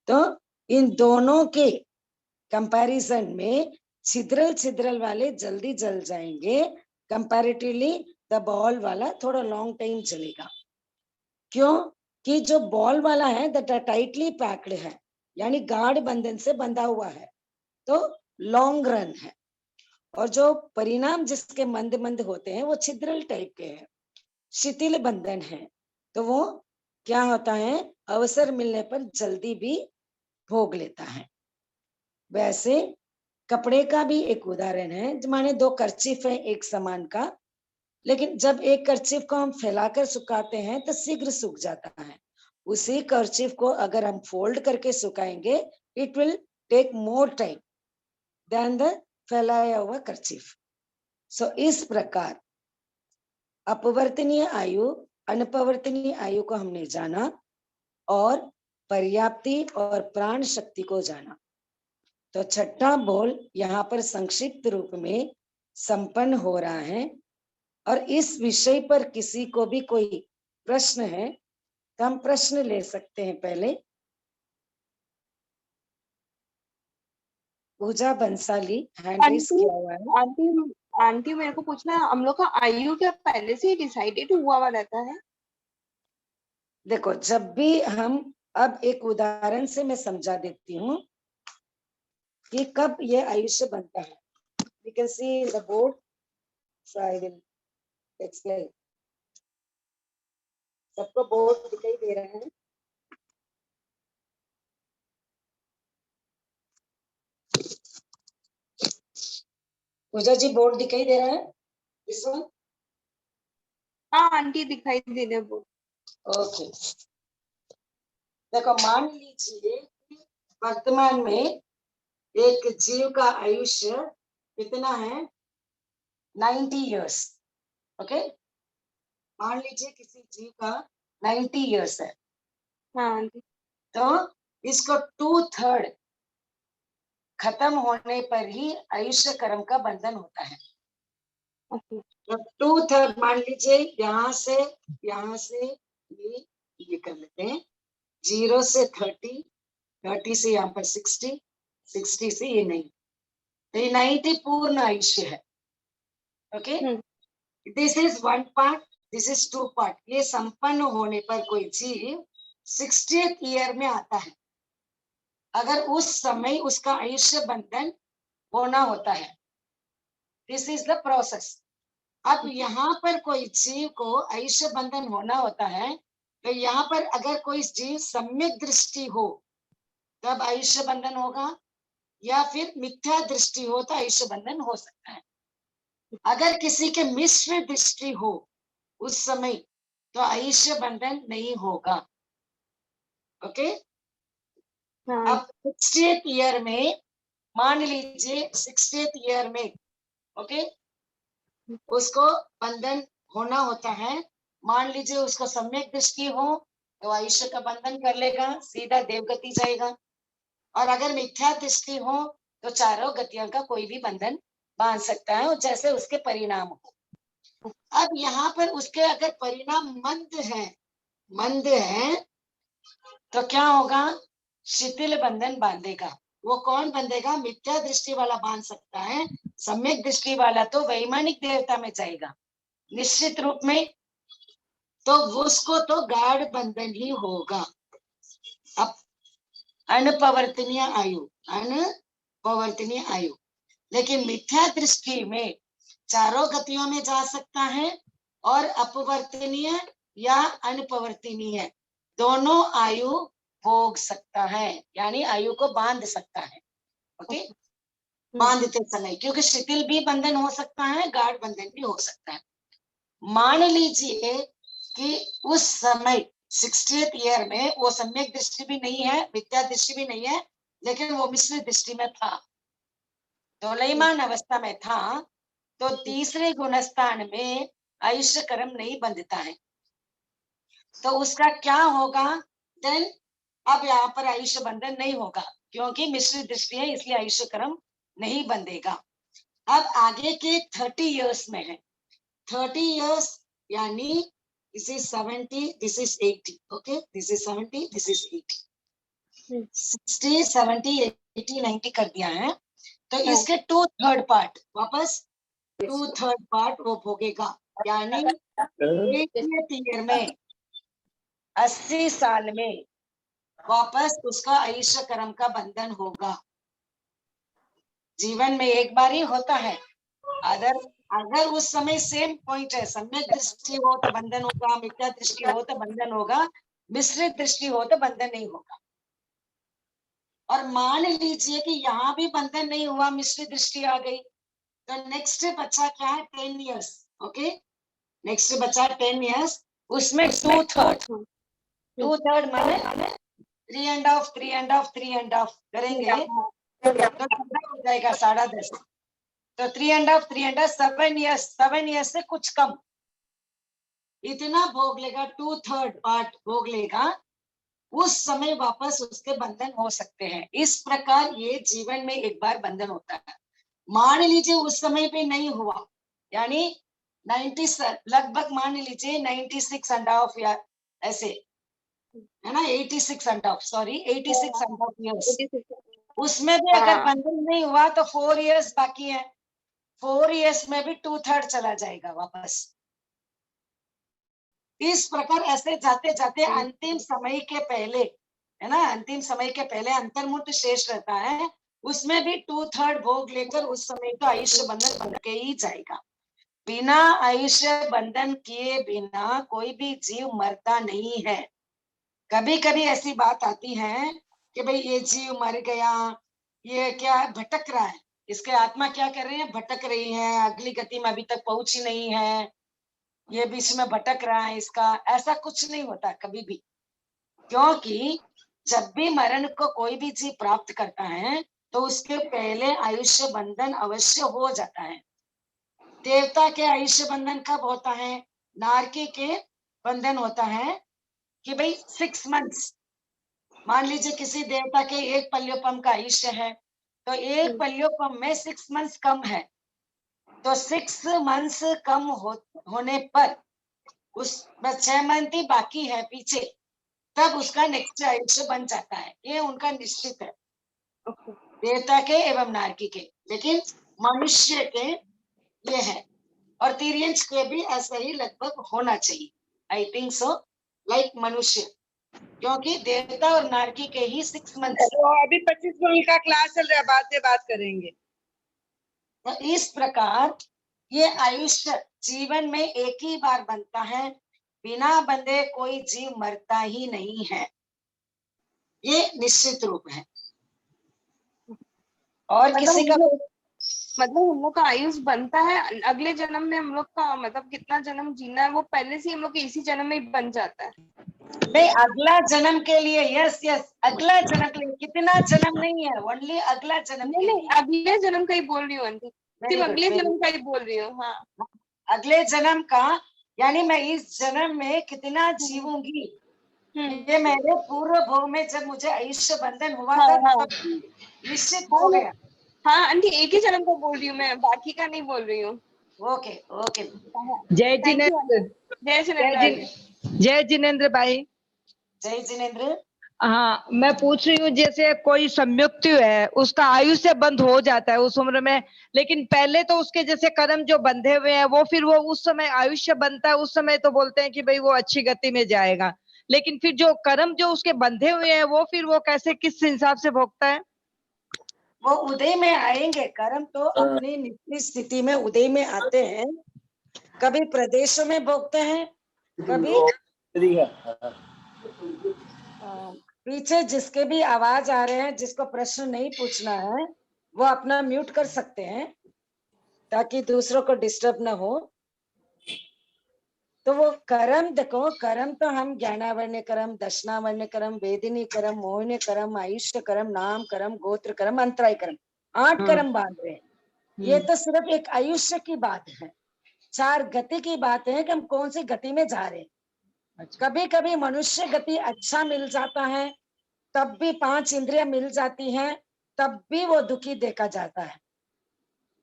तो इन दोनों के कंपैरिजन में छिद्रल वाले जल्दी जल जाएंगे, कंपैरेटिवली द बॉल वाला थोड़ा लॉन्ग टाइम चलेगा। क्यों कि जो बॉल वाला है दैट टाइटली पैक्ड है, यानी गाढ़ बंधन से बंधा हुआ है, तो लॉन्ग रन है। और जो परिणाम जिसके मंद मंद होते हैं वो छिद्रल टाइप के हैं, शिथिल बंधन है, तो वो क्या होता है, अवसर मिलने पर जल्दी भी भोग लेता है। वैसे कपड़े का भी एक उदाहरण है, माने दो कर्चिफ है एक समान का, लेकिन जब एक कर्चिफ को हम फैलाकर सुखाते हैं तो शीघ्र सूख जाता है। उसी कर्चिफ को अगर हम फोल्ड करके सुखाएंगे it will take more time then the फैलाया हुआ कर्चिफ। सो इस प्रकार अपवर्तनीय आयु अनपवर्तनीय आयु को हमने जाना और पर्याप्ति और प्राण शक्ति को जाना। तो छठा बोल यहाँ पर संक्षिप्त रूप में संपन्न हो रहा है। और इस विषय पर किसी को भी कोई प्रश्न है तो हम प्रश्न ले सकते हैं। पहले पूजा बंसाली हैंड रेस आंटी किया हुआ है। आंटी आंटी मेरे को पूछना है, हम लोग का आयु क्या पहले से ही डिसाइडेड हुआ हुआ रहता है? देखो जब भी हम, अब एक उदाहरण से मैं समझा देती हूँ कि कब ये आयुष्य बनता है। You can see in the board, so I will explain. सबको बोर्ड दिखाई दे रहे हैं? पूजा जी बोर्ड दिखाई दे रहा है इस वन? हाँ आंटी दिखाई दे रहे वो। ओके, देखो मान लीजिए वर्तमान में एक जीव का आयुष्य कितना है, 90 इयर्स। ओके, मान लीजिए किसी जीव का 90 इयर्स है, हाँ आंटी। तो इसको 2/3 खत्म होने पर ही आयुष्य कर्म का बंधन होता है। ओके। तो 2/3 मान लीजिए यहाँ से ये कर लेते हैं, 0 से 30, 30 से यहाँ पर 60, 60 से ये नहीं, तो ये 90 पूर्ण आयुष्य है। Okay, this is 1 part, this is 2 part. ये संपन्न होने पर कोई जीव 60th ईयर में आता है, अगर उस समय उसका आयुष्य बंधन होना होता है। This is the process. अब यहाँ पर कोई जीव को आयुष्य बंधन होना होता है, तो यहाँ पर अगर कोई जीव सम्यक दृष्टि हो तब आयुष्य बंधन होगा, या फिर मिथ्या दृष्टि हो तो आयुष्य बंधन हो सकता है। अगर किसी के मिश्र दृष्टि हो उस समय तो आयुष्य बंधन नहीं होगा। ओके, हाँ अब 60th ईयर में, मान लीजिए 60th ईयर में, ओके, उसको बंधन होना होता है। मान लीजिए उसको सम्यक दृष्टि हो तो आयुष्य का बंधन कर लेगा, सीधा देवगति जाएगा। और अगर मिथ्या दृष्टि हो तो चारों गतियों का कोई भी बंधन बांध सकता है, और जैसे उसके परिणाम हो। अब यहाँ पर उसके अगर परिणाम मंद है तो क्या होगा, शिथिल बंधन बांधेगा। वो कौन बंधेगा, मिथ्या दृष्टि वाला बांध सकता है, सम्यक दृष्टि वाला तो वैमानिक देवता में जाएगा निश्चित रूप में, तो उसको तो गाढ़ बंधन ही होगा। अब अनपवर्तनीय आयु, लेकिन मिथ्या दृष्टि में चारों गतियों में जा सकता है, और अपवर्तनीय या अनपवर्तनीय दोनों आयु भोग सकता है, यानी आयु को बांध सकता है। ओके, बांधते समय, क्योंकि शिथिल भी बंधन हो सकता है, गाढ़ बंधन भी हो सकता है। मान लीजिए कि उस समय 60th ईयर में वो सम्यक दृष्टि भी नहीं है, मिथ्या दृष्टि भी नहीं है, लेकिन वो मिश्र दृष्टि में था, दोलयमान अवस्था में था, तो तीसरे गुणस्थान में आयुष्य कर्म नहीं बंधता है। तो उसका क्या होगा देन? अब यहाँ पर आयुष्य बंधन नहीं होगा, क्योंकि मिश्रित दृष्टि है, इसलिए आयुष्य कर्म नहीं बंधेगा। अब आगे के 30 इयर्स में है, 30 इयर्स यानी this is 70, this is 80, okay, this is 70, this is 80, 60, 70, 80, 90 कर दिया है। तो इसके 2/3 पार्ट वापस 2/3 पार्ट वो भोगेगा, यानी 80th ईयर में, 80 साल में वापस उसका आयुष्य कर्म का बंधन होगा। जीवन में एक बार ही होता है। अगर उस समय सेम पॉइंट है, सम्यक दृष्टि हो तो बंधन होगा, मिथ्या दृष्टि हो तो बंधन होगा, मिश्रित दृष्टि हो तो बंधन नहीं होगा। और मान लीजिए कि यहाँ भी बंधन नहीं हुआ, मिश्रित दृष्टि आ गई, तो नेक्स्ट बचा क्या है? 10 इयर्स, ओके, नेक्स्ट बचा 10 इयर्स, उसमें 2/3 माने 3.5 3.5 3.5 करेंगे तो कितना हो जाएगा? 10.5। तो 3.5 3.5 7 इयर्स से कुछ कम इतना भोग लेगा, 2/3 पार्ट भोग लेगा, उस समय वापस उसके बंधन हो सकते हैं। इस प्रकार ये जीवन में एक बार बंधन होता है। मान लीजिए उस समय पे नहीं हुआ, यानी 90 लगभग मान लीजिए 96.5 या ऐसे है ना, 86.5, सॉरी 86.5 इयर्स, उसमें भी अगर बंधन नहीं हुआ तो 4 इयर्स बाकी है, 4 इयर्स में भी 2/3 चला जाएगा वापस। इस प्रकार ऐसे जाते जाते अंतिम समय के पहले, है ना, अंतिम समय के पहले अंतर्मुक्त शेष रहता है, उसमें भी 2/3 भोग लेकर उस समय का आयुष्य बंधन बन के ही जाएगा। बिना आयुष्य बंधन किए बिना कोई भी जीव मरता नहीं है। कभी कभी ऐसी बात आती है कि भाई ये जीव मर गया, ये क्या भटक रहा है, इसके आत्मा क्या कर रही है? भटक रही है, अगली गति में अभी तक पहुंची नहीं है, ये बीच में भटक रहा है इसका। ऐसा कुछ नहीं होता कभी भी, क्योंकि जब भी मरण को कोई भी जीव प्राप्त करता है तो उसके पहले आयुष्य बंधन अवश्य हो जाता है। देवता के आयुष्य बंधन कब होता है? नारकी के बंधन होता है कि भाई 6 मंथ्स, मान लीजिए किसी देवता के एक पल्योपम का आयुष्य है, तो एक पल्योपम में 6 मंथ्स कम है, तो 6 मंथ्स कम होने पर उस बस 6 मंथ ही बाकी है पीछे, तब उसका नेक्स्ट आयुष्य बन जाता है। ये उनका निश्चित है, देवता के एवं नारकी के। लेकिन मनुष्य के ये है, और तिर्यंश के भी ऐसा ही लगभग होना चाहिए, आई थिंक सो, लाइक मनुष्य, क्योंकि देवता और नारकी के ही 6 मंथ्स। तो अभी 25 मिनट का क्लास चल रहा है, बाद में बात करेंगे। तो इस प्रकार ये आयुष्य जीवन में एक ही बार बनता है, बिना बंधे कोई जीव मरता ही नहीं है, ये निश्चित रूप है। और किसी का मतलब हम लोग का आयुष बनता है, अगले जन्म में हम लोग का मतलब कितना जन्म जीना है वो पहले से हम लोग के इसी जन्म में ही बन जाता है। नहीं, अगला जन्म के लिए, यस यस, अगला जन्म के लिए, कितना जन्म नहीं है, ओनली अगला जन्म के लिए। अगले जन्म का ही बोल रही हूँ आंटी, सिर्फ अगले जन्म का ही बोल रही हूँ। हाँ, अगले जन्म का, यानी मैं इस जन्म में कितना जीवूंगी, ये मेरे पूर्व भोग में जब मुझे आयुष्य बंधन हुआ था तब निश्चित हो गया। हाँ आंटी, एक ही जन्म का बोल रही हूँ मैं, बाकी का नहीं बोल रही हूँ। ओके ओके, जय जिनेंद्र, जय जिनेंद्र, जय जिनेंद्र भाई। जय जिनेंद्र। हाँ, मैं पूछ रही हूँ, जैसे कोई सम्युक्ति है, उसका आयुष्य बंद हो जाता है उस उम्र में, लेकिन पहले तो उसके जैसे कर्म जो बंधे हुए हैं वो फिर वो उस समय आयुष्य बनता है, उस समय तो बोलते हैं कि भाई वो अच्छी गति में जाएगा, लेकिन फिर जो कर्म जो उसके बंधे हुए हैं वो फिर वो कैसे, किस हिसाब से भोगता है? वो उदय में आएंगे, कर्म तो अपनी नित्य स्थिति में उदय में आते हैं, कभी प्रदेशों में भोगते हैं, कभी पीछे जिसके भी आवाज आ रहे हैं, जिसको प्रश्न नहीं पूछना है वो अपना म्यूट कर सकते हैं ताकि दूसरों को डिस्टर्ब ना हो। तो वो कर्म देखो, कर्म तो हम ज्ञानावर्ण कर्म, दशनावर्ण कर्म, वेदिनी कर्म, मोहिनी कर्म, आयुष्य कर्म, नाम कर्म, गोत्र कर्म, अंतराय कर्म, 8 कर्म बांध रहे हैं। ये तो सिर्फ एक आयुष्य की बात है, 4 गति की बात है कि हम कौन सी गति में जा रहे हैं। अच्छा। कभी कभी मनुष्य गति अच्छा मिल जाता है, तब भी 5 इंद्रियां मिल जाती हैं, तब भी वो दुखी देखा जाता है।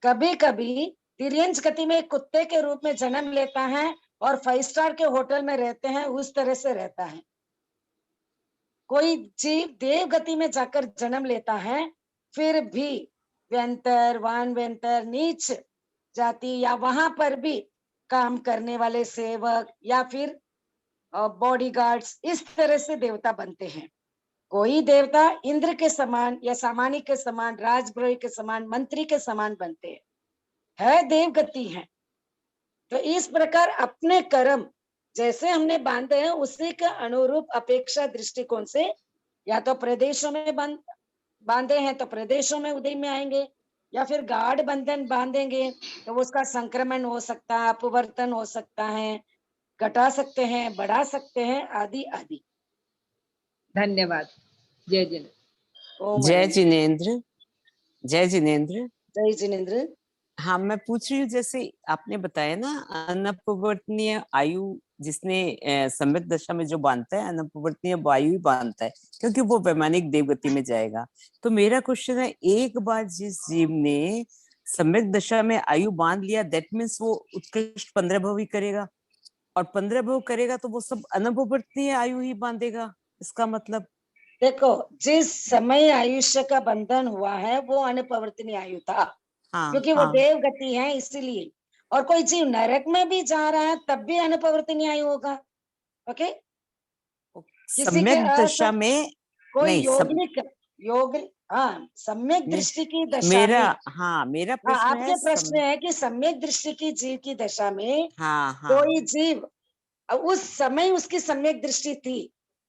कभी कभी तिर्यंच गति में कुत्ते के रूप में जन्म लेता है और 5 स्टार के होटल में रहते हैं, उस तरह से रहता है। कोई जीव देव गति में जाकर जन्म लेता है, फिर भी व्यंतर, वान व्यंतर, नीच जाति या वहां पर भी काम करने वाले सेवक या फिर बॉडीगार्ड्स, इस तरह से देवता बनते हैं। कोई देवता इंद्र के समान या सामान्य के समान, राजद्रोही के समान, मंत्री के समान बनते हैं, है देव गति है। तो इस प्रकार अपने कर्म जैसे हमने बांधे हैं, उसी के अनुरूप अपेक्षा दृष्टिकोण से या तो प्रदेशों में बांधे हैं तो प्रदेशों में उदय में आएंगे, या फिर गाढ़ बंधन बांधेंगे तो उसका संक्रमण हो सकता है, अपवर्तन हो सकता है, घटा सकते हैं, बढ़ा सकते हैं, आदि आदि। धन्यवाद। जय जिनेंद्र। ओम जय आनंद। जिनेंद्र। जय जिनेंद्र। जय जिनेंद्र। हाँ, मैं पूछ रही हूँ, जैसे आपने बताया ना अनपवर्तनीय आयु जिसने सम्यक दशा में जो बांधता है, अनपवर्तनीय वायु ही बांधता है, क्योंकि वो वैमानिक देवगति में जाएगा। तो मेरा क्वेश्चन है, एक बार जिस जीव ने सम्यक दशा में आयु बांध लिया, दैट मीन्स वो उत्कृष्ट 15 भव ही करेगा, और 15 भव करेगा तो वो सब अनपवर्तनीय आयु ही बांधेगा, इसका मतलब? देखो, जिस समय आयुष्य का बंधन हुआ है वो अनपवर्तनीय आयु था, हाँ, क्योंकि वो हाँ। देव गति है इसलिए। और कोई जीव नरक में भी जा रहा है तब भी अनपवर्तनीय आयु होगा। ओके, किसी के सम्यक दशा में कोई नहीं, योग, हाँ, सम्यक मे- दृष्टि की दशा मेरा में, मेरा हाँ, प्रश्न है आपके प्रश्न है कि सम्यक दृष्टि की जीव की दशा में हाँ, हाँ, कोई जीव, उस समय उसकी सम्यक दृष्टि थी,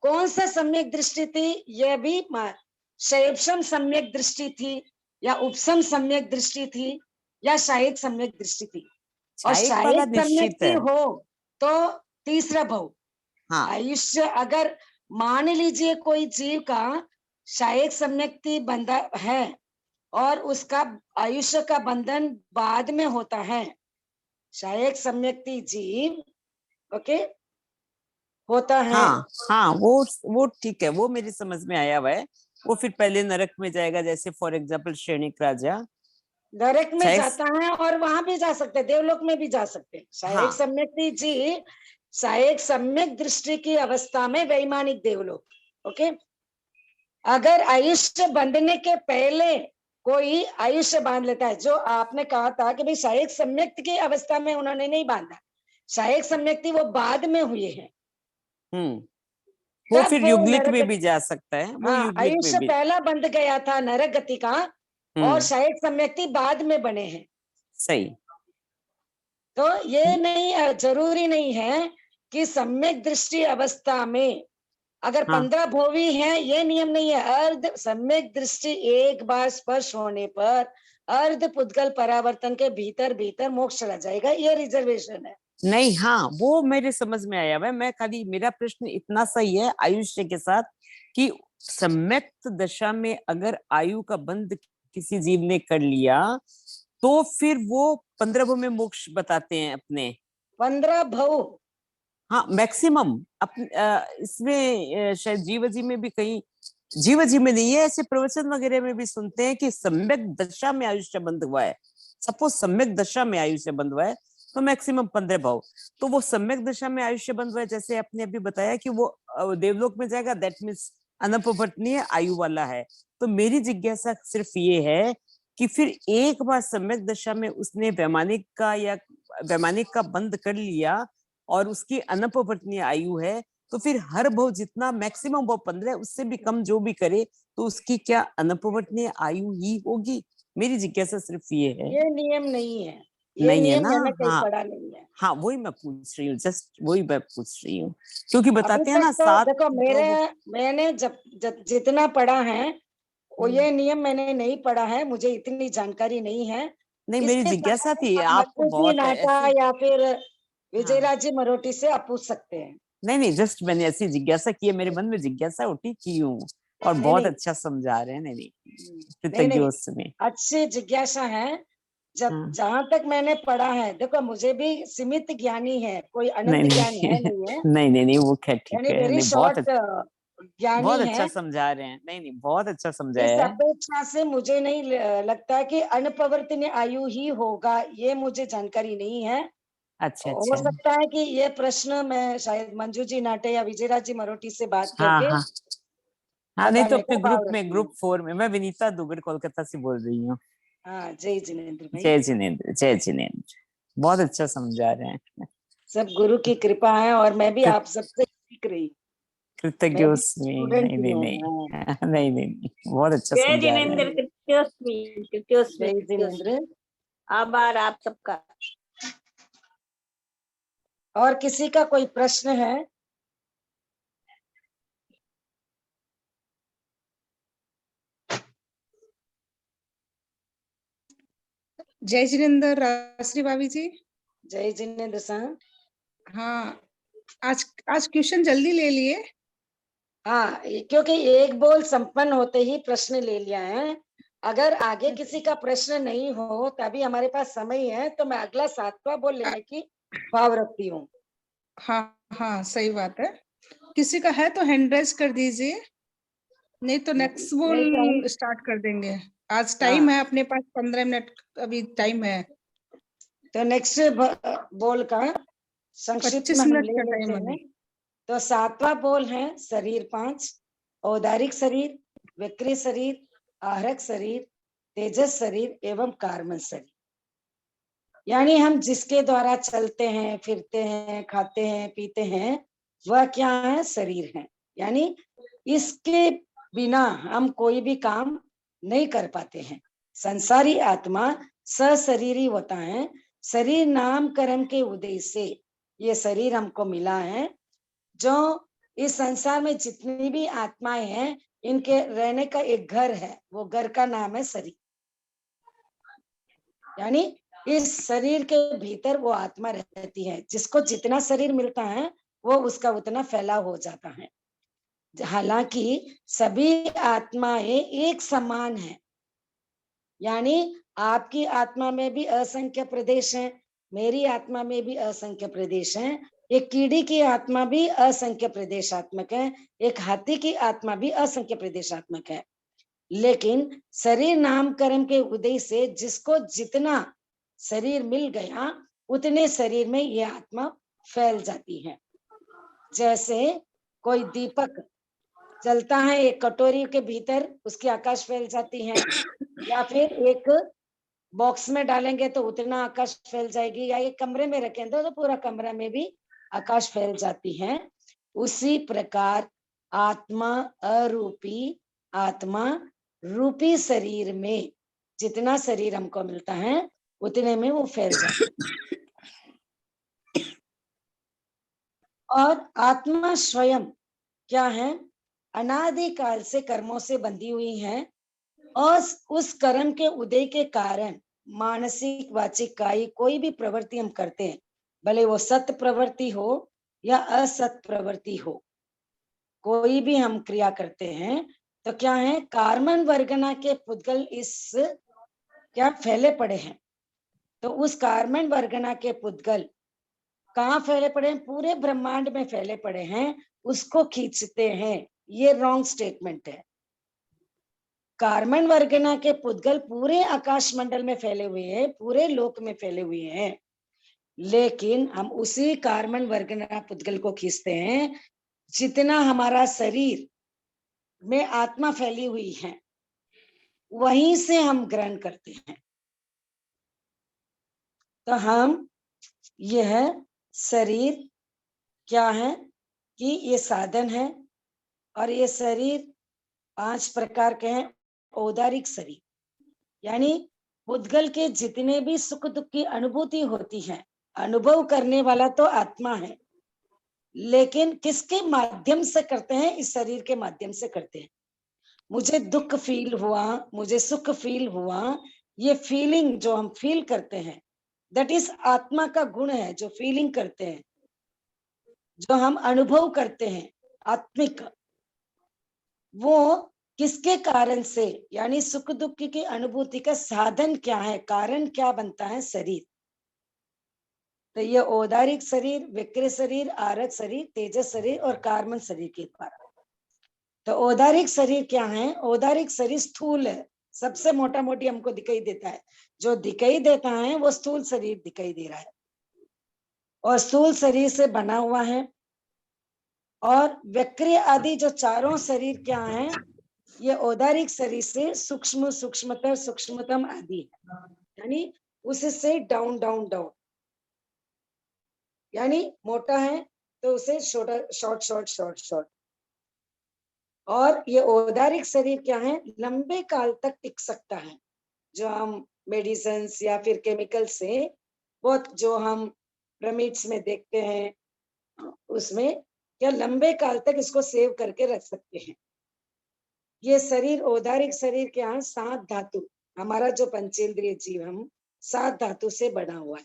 कौन सा सम्यक दृष्टि थी, यह भी शैवसम सम्यक दृष्टि थी, या उपसम सम्यक दृष्टि थी, या शायद सम्यक दृष्टि थी। और शायद वाला शायद निश्चित सम्यक्ति है। हो तो तीसरा भव, हाँ, आयुष्य, अगर मान लीजिए कोई जीव का शायद सम्यक्ति बंधा है और उसका आयुष्य का बंधन बाद में होता है, शायद सम्यक्ति जीव, ओके, होता है। हाँ, हाँ, वो ठीक है, वो मेरी समझ में आया हुआ है। वो फिर पहले नरक में जाएगा, जैसे फॉर एग्जाम्पल श्रेणिक राजा नरक में शायद। जाता है और वहां भी जा सकते हैं, देवलोक में भी जा सकते हैं। शायद हाँ, सम्यक्ति जी, शायद सम्यक दृष्टि की अवस्था में वैमानिक देवलोक। ओके, अगर आयुष्य बंधने के पहले कोई आयुष्य बांध लेता है, जो आपने कहा था कि भाई शायद सम्यक्ति की अवस्था में उन्होंने नहीं बांधा, शायद सम्यक्ति वो बाद में हुए हैं, वो तब फिर वो युगलिक में नरक, भी जा सकता है, वो हाँ, युगलिक में आयुष्य भी। पहला बंध गया था नरक गति का, और शायद सम्यक्ति बाद में बने हैं। सही। तो ये नहीं, जरूरी नहीं है कि सम्यक दृष्टि अवस्था में अगर हाँ, 15 भोवी हैं, ये नियम नहीं है। अर्ध सम्यक दृष्टि एक बार स्पर्श होने पर अर्ध पुद्गल परावर्तन के भीतर भीतर मोक्ष चला जाएगा, ये रिजर्वेशन है। नहीं, हाँ, वो मेरे समझ में आया हुआ है। मैं खाली, मेरा प्रश्न इतना सही है आयुष्य के साथ कि सम्यक दशा में अगर आयु का बंध किसी जीव ने कर लिया तो फिर वो 15 भव में मोक्ष बताते हैं अपने। 15 भव, हाँ, मैक्सिमम इसमें शायद जीव जी में भी कहीं, जीव जी में नहीं है, ऐसे प्रवचन वगैरह में भी सुनते हैं कि सम्यक दशा में आयुष्य बंध हुआ है। सपोज सम्यक दशा में आयुष्य बंध हुआ है तो मैक्सिमम 15 भाव। तो वो सम्यक दशा में आयुष्य बंध हुआ है, जैसे आपने अभी बताया कि वो देवलोक में जाएगा, दैट मीन्स अनपवर्तनीय आयु वाला है। तो मेरी जिज्ञासा सिर्फ ये है कि फिर एक बार सम्यक दशा में उसने वैमानिक का या वैमानिक का बंध कर लिया और उसकी अनपवर्तनीय आयु है, तो फिर हर भव जितना मैक्सिमम वो 15, उससे भी कम जो भी करे तो उसकी क्या अनपवर्तनीय आयु ही होगी? मेरी जिज्ञासा सिर्फ ये है। ये नियम नहीं है, ये नहीं है नियम ना? मैंने कहीं हाँ, पढ़ा नहीं है। हाँ, वही मैं पूछ रही हूँ, जस्ट वही मैं पूछ रही हूँ, क्योंकि अभी बताते हैं तक ना तो 7 देखो, मैंने जितना पढ़ा है वो ये नियम मैंने नहीं पढ़ा है, मुझे इतनी जानकारी नहीं है। नहीं, मेरी इसके जिज्ञासा साथ थी, आप आपको मत्तू जी बहुत नाटा ऐसी। या फिर हाँ, विजयराज जी मरोटी से आप पूछ सकते हैं। नहीं, जस्ट मैंने ऐसी जिज्ञासा की है, मेरे मन में जिज्ञासा उठी की हूँ, और नहीं बहुत नहीं अच्छा समझा रहे हैं। नहीं, नहीं कृतज्ञ नहीं, उसमें। अच्छी जिज्ञासा है। जब जहां तक मैंने पढ़ा है, देखो मुझे भी सीमित ज्ञानी है, कोई नहीं अनंत ज्ञान है नहीं नहीं है, नहीं वो खैर ठीक यानी है, वेरी नहीं शॉर्ट ज्ञानी बहुत अच्छा है। समझा रहे हैं, नहीं बहुत अच्छा इस समझाया है। अपेक्षा से मुझे नहीं लगता कि अनपवर्तनीय आयु ही होगा, ये मुझे जानकारी नहीं है। अच्छा हो अच्छा, सकता है कि ये प्रश्न मैं शायद मंजू जी नाटे या विजयराज जी मरोटी से बात हाँ करके हाँ हाँ, नहीं तो बताने अपने का ग्रुप भाव में, रखती ग्रुप हूँ। 4 में, मैं विनीता दुगर कोलकाता से बोल रही हूँ। हाँ, जय जिनेन्द्र भाई। जय जिनेन्द्र, जय जिनेन्द्र, बहुत अच्छा समझा रहे हैं। सब गुरु की कृपा है, और मैं भी कृत- आप सबसे सीख रही हूँ। कृतज्ञ मैं भी उसमें, स्टूडेंट नहीं ही नहीं हूँ। नहीं हाँ, नहीं नहीं, बहुत अच्छा जय समझा रहे जिनेन्द्र, हैं। कृत्योस्मी, कृत्योस्मी, जय कृत्योस्मी। जिनेन्द्र। आभार आप सबका। और किसी का कोई प्रश्न है? जय जिनेन्द्र, राजश्री भाभी जी। जय जिनेन्द्र साहब। हाँ, आज आज क्वेश्चन जल्दी ले लिए। हाँ, क्योंकि एक बोल संपन्न होते ही प्रश्न ले लिया है। अगर आगे किसी का प्रश्न नहीं हो तभी हमारे पास समय है, तो मैं अगला 7वां बोल लेने की भाव रखती हूँ। हाँ हाँ, सही बात है। किसी का है तो हैंड रेज कर दीजिए, नहीं तो नेक्स्ट नहीं तो हम बोल स्टार्ट कर देंगे। आज टाइम है अपने पास, 15 मिनट अभी टाइम है। तो नेक्स्ट बोल का संक्षिप्त 25 में हम मिनट ले का लेते टाइम हैं। अभी। तो 7वां बोल है शरीर 5, औदारिक शरीर, विक्रिय शरीर, आहरक शरीर, तेजस शरीर एवं कार्मल शरीर। यानी हम जिसके द्वारा चलते हैं, फिरते हैं, खाते हैं, पीते हैं, वह क्या है? शरीर है। यानी इसके बिना हम कोई भी काम नहीं कर पाते हैं। संसारी आत्मा सशरीरी होता है। शरीर नाम कर्म के उदय से ये शरीर हमको मिला है। जो इस संसार में जितनी भी आत्माएं हैं, इनके रहने का एक घर है, वो घर का नाम है शरीर। यानी इस शरीर के भीतर वो आत्मा रहती है। जिसको जितना शरीर मिलता है वो उसका उतना फैलाव हो जाता है। हालांकि सभी आत्माएं एक समान है। यानी आपकी आत्मा में भी असंख्य प्रदेश हैं, मेरी आत्मा में भी असंख्य प्रदेश हैं, एक कीड़ी की आत्मा भी असंख्य प्रदेशात्मक है, एक हाथी की आत्मा भी असंख्य प्रदेशात्मक है। लेकिन शरीर नाम कर्म के उदय से जिसको जितना शरीर मिल गया, उतने शरीर में ये आत्मा फैल जाती है। जैसे कोई दीपक जलता है एक कटोरी के भीतर, उसकी आकाश फैल जाती है, या फिर एक बॉक्स में डालेंगे तो उतना आकाश फैल जाएगी, या एक कमरे में रखेंगे तो पूरा कमरा में भी आकाश फैल जाती है। उसी प्रकार आत्मा अरूपी आत्मा रूपी शरीर में जितना शरीर हमको मिलता है उतने में वो फैल जाती है। और आत्मा स्वयं क्या है? अनादि काल से कर्मों से बंधी हुई है, और उस कर्म के उदय के कारण मानसिक, वाचिक, कायिक कोई भी प्रवृत्ति हम करते हैं, भले वो सत्य प्रवृत्ति हो या असत प्रवृत्ति हो, कोई भी हम क्रिया करते हैं तो क्या है? कार्मन वर्गना के पुद्गल इस क्या फैले पड़े हैं। तो उस कार्मन वर्गना के पुद्गल कहाँ फैले पड़े हैं? पूरे ब्रह्मांड में फैले पड़े हैं, उसको खींचते हैं। ये रॉन्ग स्टेटमेंट है। कार्बन वर्गना के पुद्गल पूरे आकाश मंडल में फैले हुए हैं, पूरे लोक में फैले हुए हैं, लेकिन हम उसी कार्बन वर्गना पुद्गल को खींचते हैं जितना हमारा शरीर में आत्मा फैली हुई है, वहीं से हम ग्रहण करते हैं। तो हम यह शरीर क्या है कि ये साधन है, और ये शरीर 5 प्रकार के हैं। औदारिक शरीर यानी पुद्गल के जितने भी सुख दुख की अनुभूति होती है, अनुभव करने वाला तो आत्मा है, लेकिन किसके माध्यम से करते हैं? इस शरीर के माध्यम से करते हैं। मुझे दुख फील हुआ, मुझे सुख फील हुआ, ये फीलिंग जो हम फील करते हैं, दैट इज आत्मा का गुण है। जो फीलिंग करते हैं, जो हम अनुभव करते हैं आत्मिक, वो किसके कारण से, यानी सुख दुख की अनुभूति का साधन क्या है, कारण क्या बनता है, शरीर। तो ये औदारिक शरीर, विक्र शरीर, आरक शरीर, तेजस शरीर और कार्मन शरीर के द्वारा। तो औदारिक शरीर क्या है, औदारिक शरीर स्थूल है, सबसे मोटा मोटी हमको दिखाई देता है, जो दिखाई देता है वो स्थूल शरीर दिखाई दे रहा है, और स्थूल शरीर से बना हुआ है। और वक्र आदि जो चारों शरीर क्या है, ये औदारिक शरीर से सूक्ष्म, सूक्ष्मतर, सूक्ष्मतम आदि है, यानी उससे डाउन डाउन डाउन, यानी मोटा है तो उसे छोटा, शॉर्ट शॉर्ट शॉर्ट शॉर्ट। और ये औदारिक शरीर क्या है, लंबे काल तक टिक सकता है, जो हम मेडिसिन या फिर केमिकल से बहुत, जो हम पिरामिड्स में देखते हैं, उसमें क्या लंबे काल तक इसको सेव करके रख सकते हैं। ये शरीर, औदारिक शरीर क्या है, 7 धातु, हमारा जो पंचेंद्रिय जीव हम 7 धातु से बना हुआ है,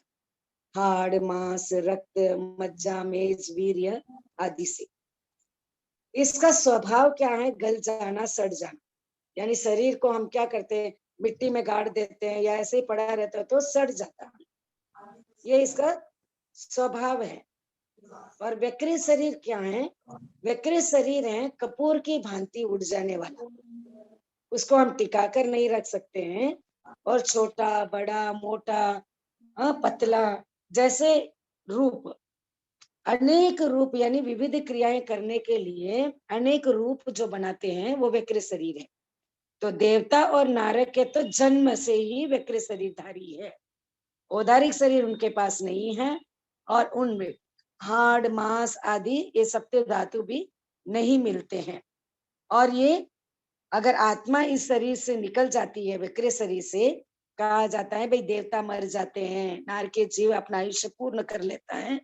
हाड़, मांस, रक्त, मज्जा, मेज, वीर्य आदि से। इसका स्वभाव क्या है, गल जाना, सड़ जाना, यानी शरीर को हम क्या करते हैं, मिट्टी में गाड़ देते हैं या ऐसे ही पड़ा रहता है तो सड़ जाता है, ये इसका स्वभाव है। और वक्र शरीर क्या है, वक्र शरीर है कपूर की भांति उड़ जाने वाला, उसको हम टिका कर नहीं रख सकते हैं, और छोटा, बड़ा, मोटा, पतला, जैसे रूप, अनेक रूप, यानी विविध क्रियाएं करने के लिए अनेक रूप जो बनाते हैं वो वक्र शरीर है। तो देवता और नारक के तो जन्म से ही वक्र शरीरधारी है, औदारिक शरीर उनके पास नहीं है, और उनमें हाड़, मांस आदि ये सप्त धातु भी नहीं मिलते हैं। और ये अगर आत्मा इस शरीर से निकल जाती है, वक्र शरीर से, कहा जाता है भाई देवता मर जाते हैं, नार के जीव अपना आयुष्य पूर्ण कर लेता है,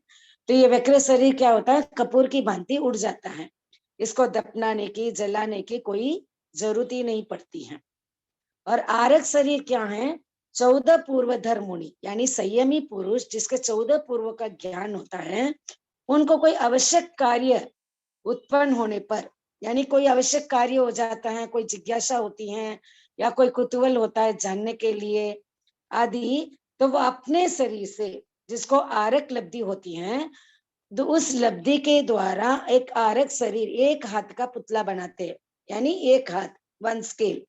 तो ये वक्र शरीर क्या होता है, कपूर की भांति उड़ जाता है, इसको दफनाने की, जलाने की कोई जरूरत ही नहीं पड़ती है। और आरक शरीर क्या है, 14 पूर्वधर मुनि, यानी संयमी पुरुष जिसके 14 पूर्व का ज्ञान होता है, उनको कोई आवश्यक कार्य उत्पन्न होने पर, यानी कोई आवश्यक कार्य हो जाता है, कोई जिज्ञासा होती है या कोई कुतूहल होता है जानने के लिए आदि, तो वो अपने शरीर से, जिसको आरक लब्धि होती है, तो उस लब्धि के द्वारा एक आरक शरीर, एक हाथ का पुतला बनाते हैं, यानी एक हाथ, 1 स्केल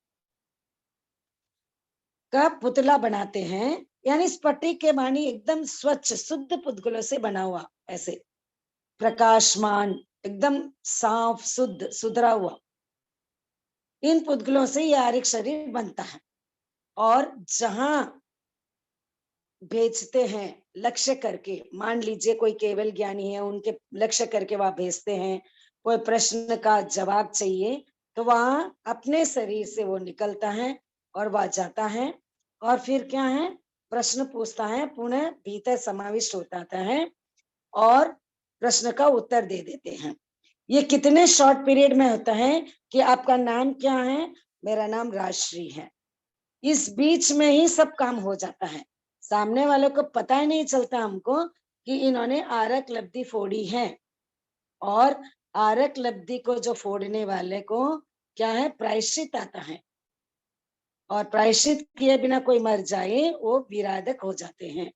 का पुतला बनाते हैं, यानी स्फटिक के मानी एकदम स्वच्छ शुद्ध पुतगलों से बना हुआ, ऐसे प्रकाशमान, एकदम साफ शुद्ध सुधरा हुआ, इन पुतगलों से यह आरक शरीर बनता है। और जहां भेजते हैं लक्ष्य करके, मान लीजिए कोई केवल ज्ञानी है, उनके लक्ष्य करके वहां भेजते हैं, कोई प्रश्न का जवाब चाहिए, तो वहां अपने शरीर से वो निकलता है और वह जाता है, और फिर क्या है, प्रश्न पूछता है, पुनः भीतर समाविष्ट होता है और प्रश्न का उत्तर दे देते हैं। ये कितने शॉर्ट पीरियड में होता है कि आपका नाम क्या है, मेरा नाम राजश्री है, इस बीच में ही सब काम हो जाता है, सामने वाले को पता ही नहीं चलता हमको कि इन्होंने आरक लब्धि फोड़ी है। और आरक लब्धि को जो फोड़ने वाले को क्या है, प्रायश्चित आता है, और प्रायश्चित किए बिना कोई मर जाए वो विराधक हो जाते हैं।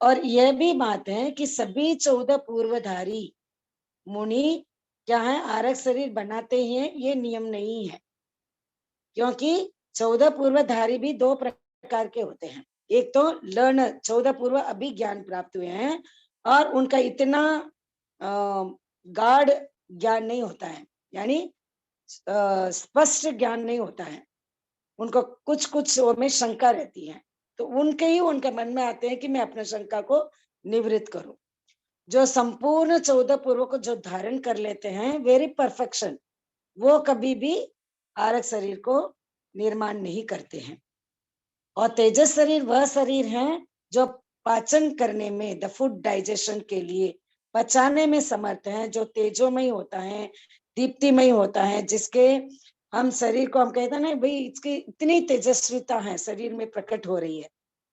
और यह भी बात है कि सभी 14 पूर्वधारी मुनि क्या है, आरक शरीर बनाते हैं, ये नियम नहीं है, क्योंकि 14 पूर्वधारी भी 2 प्रकार के होते हैं। एक तो लर्नर, 14 पूर्व अभी ज्ञान प्राप्त हुए हैं और उनका इतना गाढ़ ज्ञान नहीं होता है, यानी स्पष्ट ज्ञान नहीं होता है, उनको कुछ कुछ में शंका रहती है, तो उनके मन में आते हैं कि मैं अपने शंका को निवृत्त करूं। जो संपूर्ण 14 पूर्व को जो धारण कर लेते हैं, वेरी परफेक्शन, वो कभी भी आरक शरीर को निर्माण नहीं करते हैं। और तेजस शरीर वह शरीर है जो पाचन करने में, द फूड डाइजेशन के लिए पचाने में समर्थ है, जो तेजोमय होता है, दीप्तिमय होता है, जिसके हम शरीर को हम कहते हैं ना भाई इसकी इतनी तेजस्विता है शरीर में प्रकट हो रही है,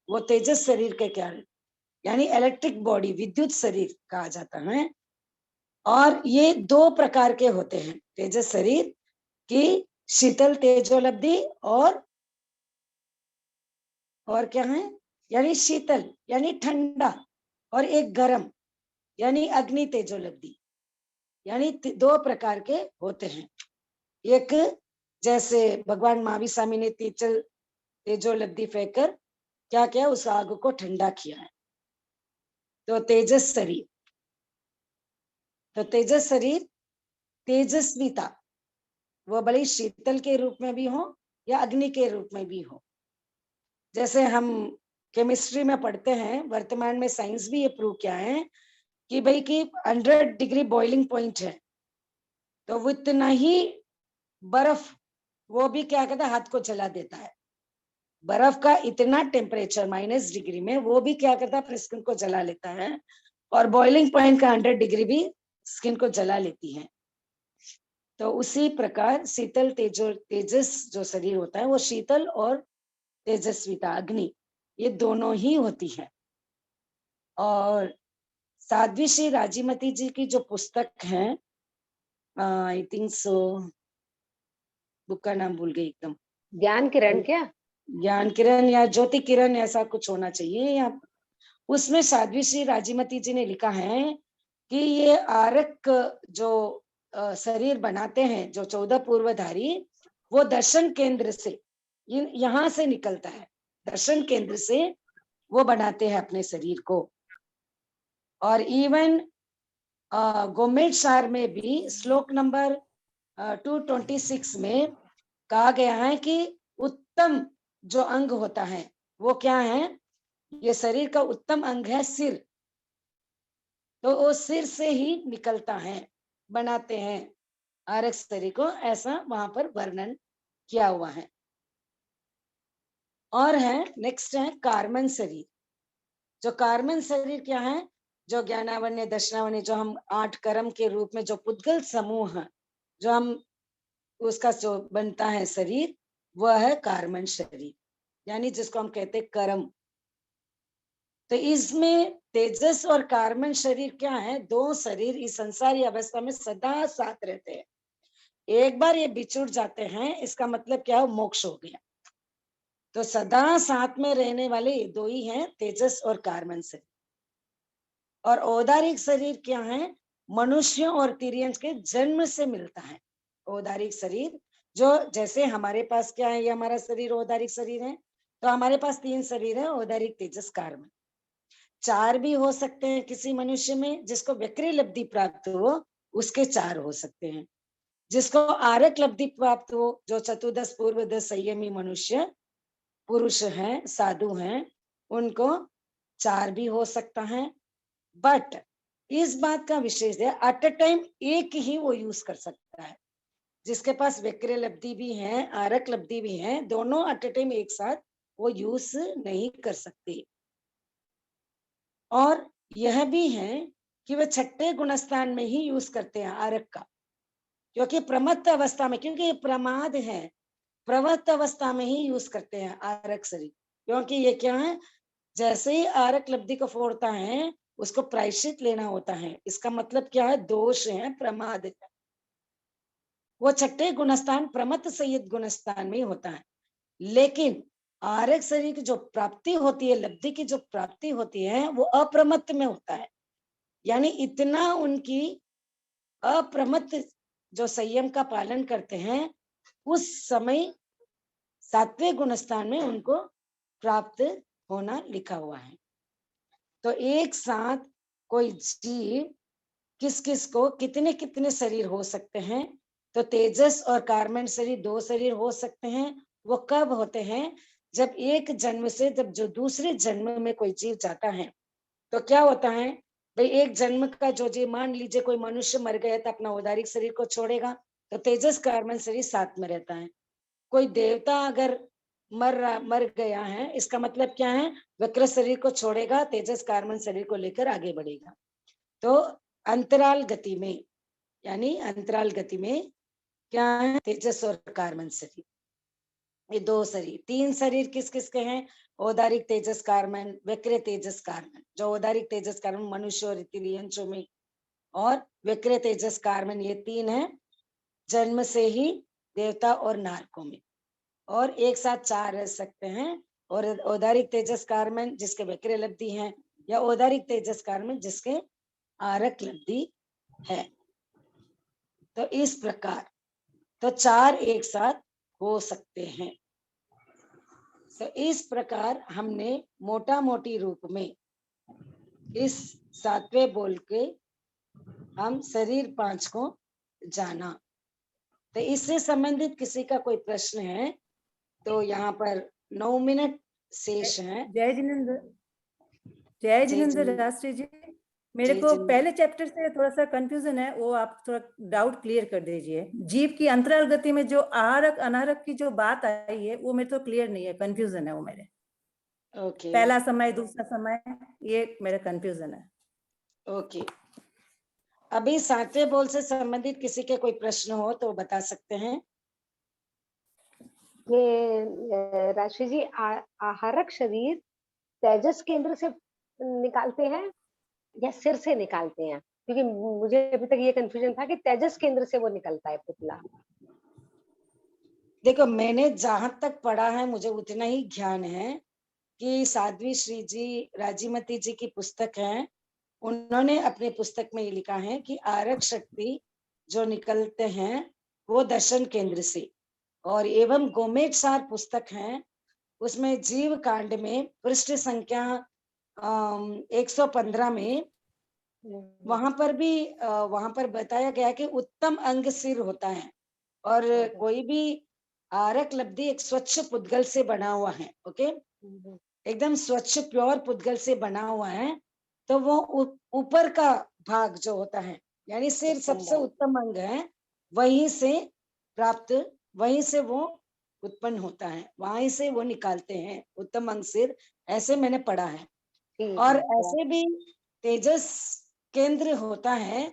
वो तेजस शरीर के कारण, यानी इलेक्ट्रिक बॉडी, विद्युत शरीर कहा जाता है। और ये 2 प्रकार के होते हैं तेजस शरीर की, शीतल तेजोलब्धि और क्या है, यानी शीतल यानी ठंडा, और एक गरम यानी अग्नि तेजोलब्धि, यानी 2 प्रकार के होते हैं। एक जैसे भगवान महावीर स्वामी ने तेजोलब्धि फेंककर क्या किया, उस आग को ठंडा किया है। तो तेजस शरीर, तो तेजस शरीर तेजस्विता, वो बड़ी शीतल के रूप में भी हो या अग्नि के रूप में भी हो। जैसे हम केमिस्ट्री में पढ़ते हैं, वर्तमान में साइंस भी ये प्रूव किया है कि भाई कि 100 डिग्री बॉइलिंग पॉइंट है, तो वो इतना ही बर्फ वो भी क्या कहता है, हाथ को जला देता है। बर्फ का इतना टेम्परेचर -डिग्री में वो भी क्या करता है, अपने स्किन को जला लेता है, और बॉइलिंग पॉइंट का 100 डिग्री भी स्किन को जला लेती है। तो उसी प्रकार शीतल तेजस जो शरीर होता है वो शीतल और तेजस्विता अग्नि ये दोनों ही होती है। और साध्वी श्री राजीमती जी की जो पुस्तक है, आई थिंक सो, बुक का नाम भूल गई एकदम, ज्ञान किरण क्या? ज्ञान किरण या ज्योति किरण ऐसा कुछ होना चाहिए, या उसमें साध्वी श्री राजीमती जी ने लिखा है कि ये आरक जो शरीर बनाते हैं, जो 14 पूर्वधारी, वो दर्शन केंद्र से यहाँ से निकलता है, दर्शन केंद्र से वो बनाते हैं अपने शरीर को। और इवन गोमेद सार में भी श्लोक नंबर 226 में कहा गया है कि उत्तम जो अंग होता है वो क्या है, ये शरीर का उत्तम अंग है सिर, तो वो सिर से ही निकलता है, बनाते हैं आरक शरीर को, ऐसा वहां पर वर्णन किया हुआ है। और है नेक्स्ट है कार्मन शरीर। जो कार्मन शरीर क्या है, जो ज्ञानावन्य दर्शनावन्य, जो हम 8 कर्म के रूप में जो पुद्गल समूह जो हम उसका जो बनता है शरीर, वह है कार्मन शरीर, यानी जिसको हम कहते हैं कर्म। तो इसमें तेजस और कार्मन शरीर क्या है, 2 शरीर इस संसारी अवस्था में सदा साथ रहते हैं। एक बार ये बिछुड़ जाते हैं, इसका मतलब क्या हो, मोक्ष हो गया। तो सदा साथ में रहने वाले ये 2 ही हैं, तेजस और कार्मन शरीर। और औदारिक शरीर क्या है, मनुष्यों और तिर्यंस के जन्म से मिलता है। औदारिक शरीर जो जैसे हमारे पास क्या है, ये हमारा शरीर औदारिक शरीर है, तो हमारे पास 3 शरीर है, औदारिक तेजस कार्मन। 4 भी हो सकते हैं किसी मनुष्य में, जिसको व्यक्रि लब्धि प्राप्त हो उसके 4 हो सकते हैं। जिसको आरक लब्धि प्राप्त हो, जो चतुर्दश पूर्वदश संयमी मनुष्य पुरुष हैं, साधु हैं, उनको 4 भी हो सकता है। बट इस बात का विशेष है, एट अ टाइम एक ही वो यूज कर सकता है। जिसके पास व्यक्रि लब्धि भी है, आरक लब्धि भी है, दोनों एट अ टाइम एक साथ वो यूज नहीं कर सकते। और यह भी है कि वे 6ठे गुणस्थान में ही यूज करते हैं आरक का, क्योंकि प्रमत्त अवस्था में, क्योंकि ये प्रमाद है, प्रवृत्त अवस्था में ही यूज करते हैं आरक शरीर। क्योंकि ये क्या है, जैसे ही आरक लब्धि को फोड़ता है उसको प्रायश्चित लेना होता है। इसका मतलब क्या है, दोष है, प्रमाद है। वो 6ठे गुणस्थान प्रमत्त संयुक्त गुणस्थान में होता है। लेकिन आरक शरीर की जो प्राप्ति होती है, लब्धि की जो प्राप्ति होती है, वो अप्रमत्त में होता है। यानी इतना उनकी अप्रमत्त जो संयम का पालन करते हैं, उस समय 7वें गुणस्थान में उनको प्राप्त होना लिखा हुआ है। तो एक साथ कोई जीव किस किस को कितने कितने शरीर हो सकते हैं, तो तेजस और कार्मन शरीर 2 शरीर हो सकते हैं। वो कब होते हैं, जब एक जन्म से जब जो दूसरे जन्म में कोई जीव जाता है, तो क्या होता है भाई, एक जन्म का जो जीव, मान लीजिए कोई मनुष्य मर गया तो अपना औदारिक शरीर को छोड़ेगा, तो तेजस कार्मन शरीर साथ में रहता है। कोई देवता अगर मर गया है, इसका मतलब क्या है, वक्र शरीर को छोड़ेगा, तेजस कार्मन शरीर को लेकर आगे बढ़ेगा। तो अंतराल गति में, यानी अंतराल गति में क्या है, तेजस और कार्मन शरीर, ये 2 शरीर। 3 शरीर किस किस के हैं, औदारिक तेजस कार्मन, वक्र तेजस कार्मन। जो औदारिक तेजस कार्मन मनुष्य और तिर्यंसों में, और विक्रय तेजस कार्मन, ये 3 है जन्म से ही देवता और नारकों में, और एक साथ 4 रह सकते हैं। और औदारिक तेजस कार्मन जिसके विक्रय लब्धि है, या औदारिक तेजस कार्मन जिसके आरक लब्धि है। तो इस प्रकार तो 4 एक साथ हो सकते हैं। तो इस प्रकार हमने मोटा मोटी रूप में इस 7वें बोल के हम शरीर 5 को जाना। तो इससे संबंधित किसी का कोई प्रश्न है तो यहाँ पर 9 मिनट शेष है। जय जिनेंद्र, जय जिनेंद्र। राष्ट्री जी, मेरे जय को जिनेंद्र। पहले चैप्टर से थोड़ा सा कंफ्यूजन है, वो आप थोड़ा डाउट क्लियर कर दीजिए। जीव की अंतराल गति में जो आहारक अनाहरक की जो बात आई है वो मेरे तो क्लियर नहीं है, कंफ्यूजन है वो मेरे। ओके पहला समय दूसरा समय, ये मेरा कंफ्यूजन है। ओके, अभी 7वें बोल से संबंधित किसी के कोई प्रश्न हो तो बता सकते हैं। ये राशि जी, आहारक शरीर तेजस केंद्र से निकालते हैं या सिर से निकालते हैं? क्योंकि मुझे अभी तक ये कंफ्यूजन था कि तेजस केंद्र से वो निकलता है पुतला। देखो, मैंने जहां तक पढ़ा है मुझे उतना ही ज्ञान है कि साध्वी श्री जी राजीमती जी की पुस्तक है, उन्होंने अपने पुस्तक में ये लिखा है कि आरक शक्ति जो निकलते हैं वो दर्शन केंद्र से। और एवं गोमेट सार पुस्तक है, उसमें जीव कांड में पृष्ठ संख्या 115 में वहां पर बताया गया कि उत्तम अंग सिर होता है, और कोई भी आरक लब्धि एक स्वच्छ पुद्गल से बना हुआ है। ओके, एकदम स्वच्छ प्योर पुद्गल से बना हुआ है, तो वो ऊपर का भाग जो होता है, यानी सिर सबसे उत्तम अंग है, वहीं से वो उत्पन्न होता है, वहीं से वो निकालते हैं उत्तम अंग सिर, ऐसे मैंने पढ़ा है। और ऐसे भी तेजस केंद्र होता है,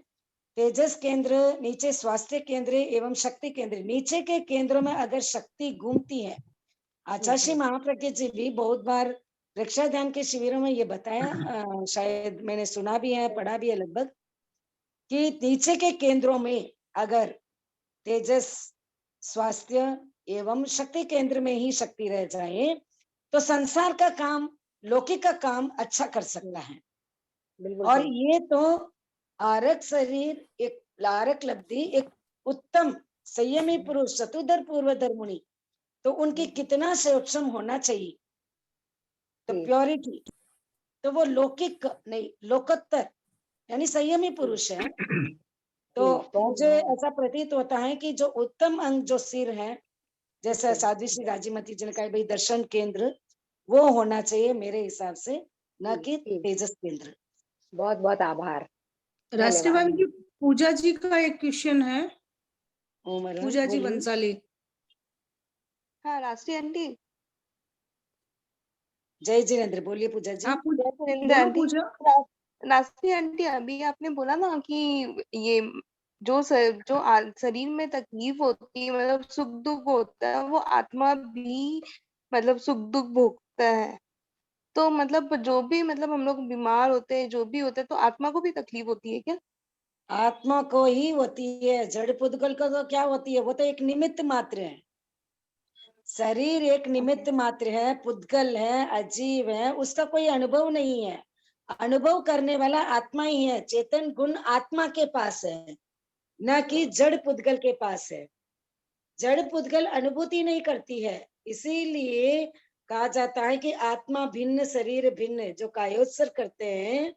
तेजस केंद्र नीचे स्वास्थ्य केंद्र एवं शक्ति केंद्र, नीचे के केंद्रों में अगर शक्ति घूमती है, आचार्य महाप्रज्ञ जी भी बहुत बार रक्षा ध्यान के शिविरों में ये बताया, शायद मैंने सुना भी है, पढ़ा भी है लगभग, कि नीचे के केंद्रों में अगर तेजस स्वास्थ्य एवं शक्ति केंद्र में ही शक्ति रह जाए तो संसार का काम, लौकिक का काम अच्छा कर सकता है। और ये तो आरक शरीर, एक आरक लब्धि, एक उत्तम संयमी पुरुष चतुर्धर पूर्वधर मुनि, तो उनकी कितना सक्षम होना चाहिए, तो प्योरिटी, तो वो लौकिक नहीं लोकोत्तर यानी संयमी पुरुष है। तो मुझे ऐसा प्रतीत होता है कि जो उत्तम अंग जो सिर है, जैसा साध्वी श्री राजीमती जी ने कहा, भाई दर्शन केंद्र वो होना चाहिए मेरे हिसाब से, न कि तेजस केंद्र। बहुत बहुत आभार। राष्ट्रीय मैम जी, पूजा जी का एक क्वेश्चन है। उमर, पूजा जी बोलिए। बंसाली। हाँ राष्ट्रीय आंटी। जय जिनेंद्र, बोलिए पूजा जी। आप जिनेंद्र आंटी, पूजा। राष्ट्रीय आंटी, अभी आपने बोला ना कि ये जो शरीर में तकलीफ होती है, मतलब सुख दुख होता है, वो आत्मा भी मतलब सुख दुख भोगता है। तो मतलब जो भी मतलब हम लोग बीमार होते हैं, जो भी होता है, तो आत्मा को भी तकलीफ होती है क्या? आत्मा को ही होती है, जड़ पुद्गल को तो क्या होती है, वो तो एक निमित्त मात्र है। शरीर एक निमित्त मात्र है, पुद्गल है, अजीव है, उसका कोई अनुभव नहीं है। अनुभव करने वाला आत्मा ही है, चेतन गुण आत्मा के पास है, न कि जड़ पुद्गल के पास है। जड़ पुद्गल अनुभूति नहीं करती है, इसीलिए कहा जाता है कि आत्मा भिन्न शरीर भिन्न। जो कायोत्सर्ग करते हैं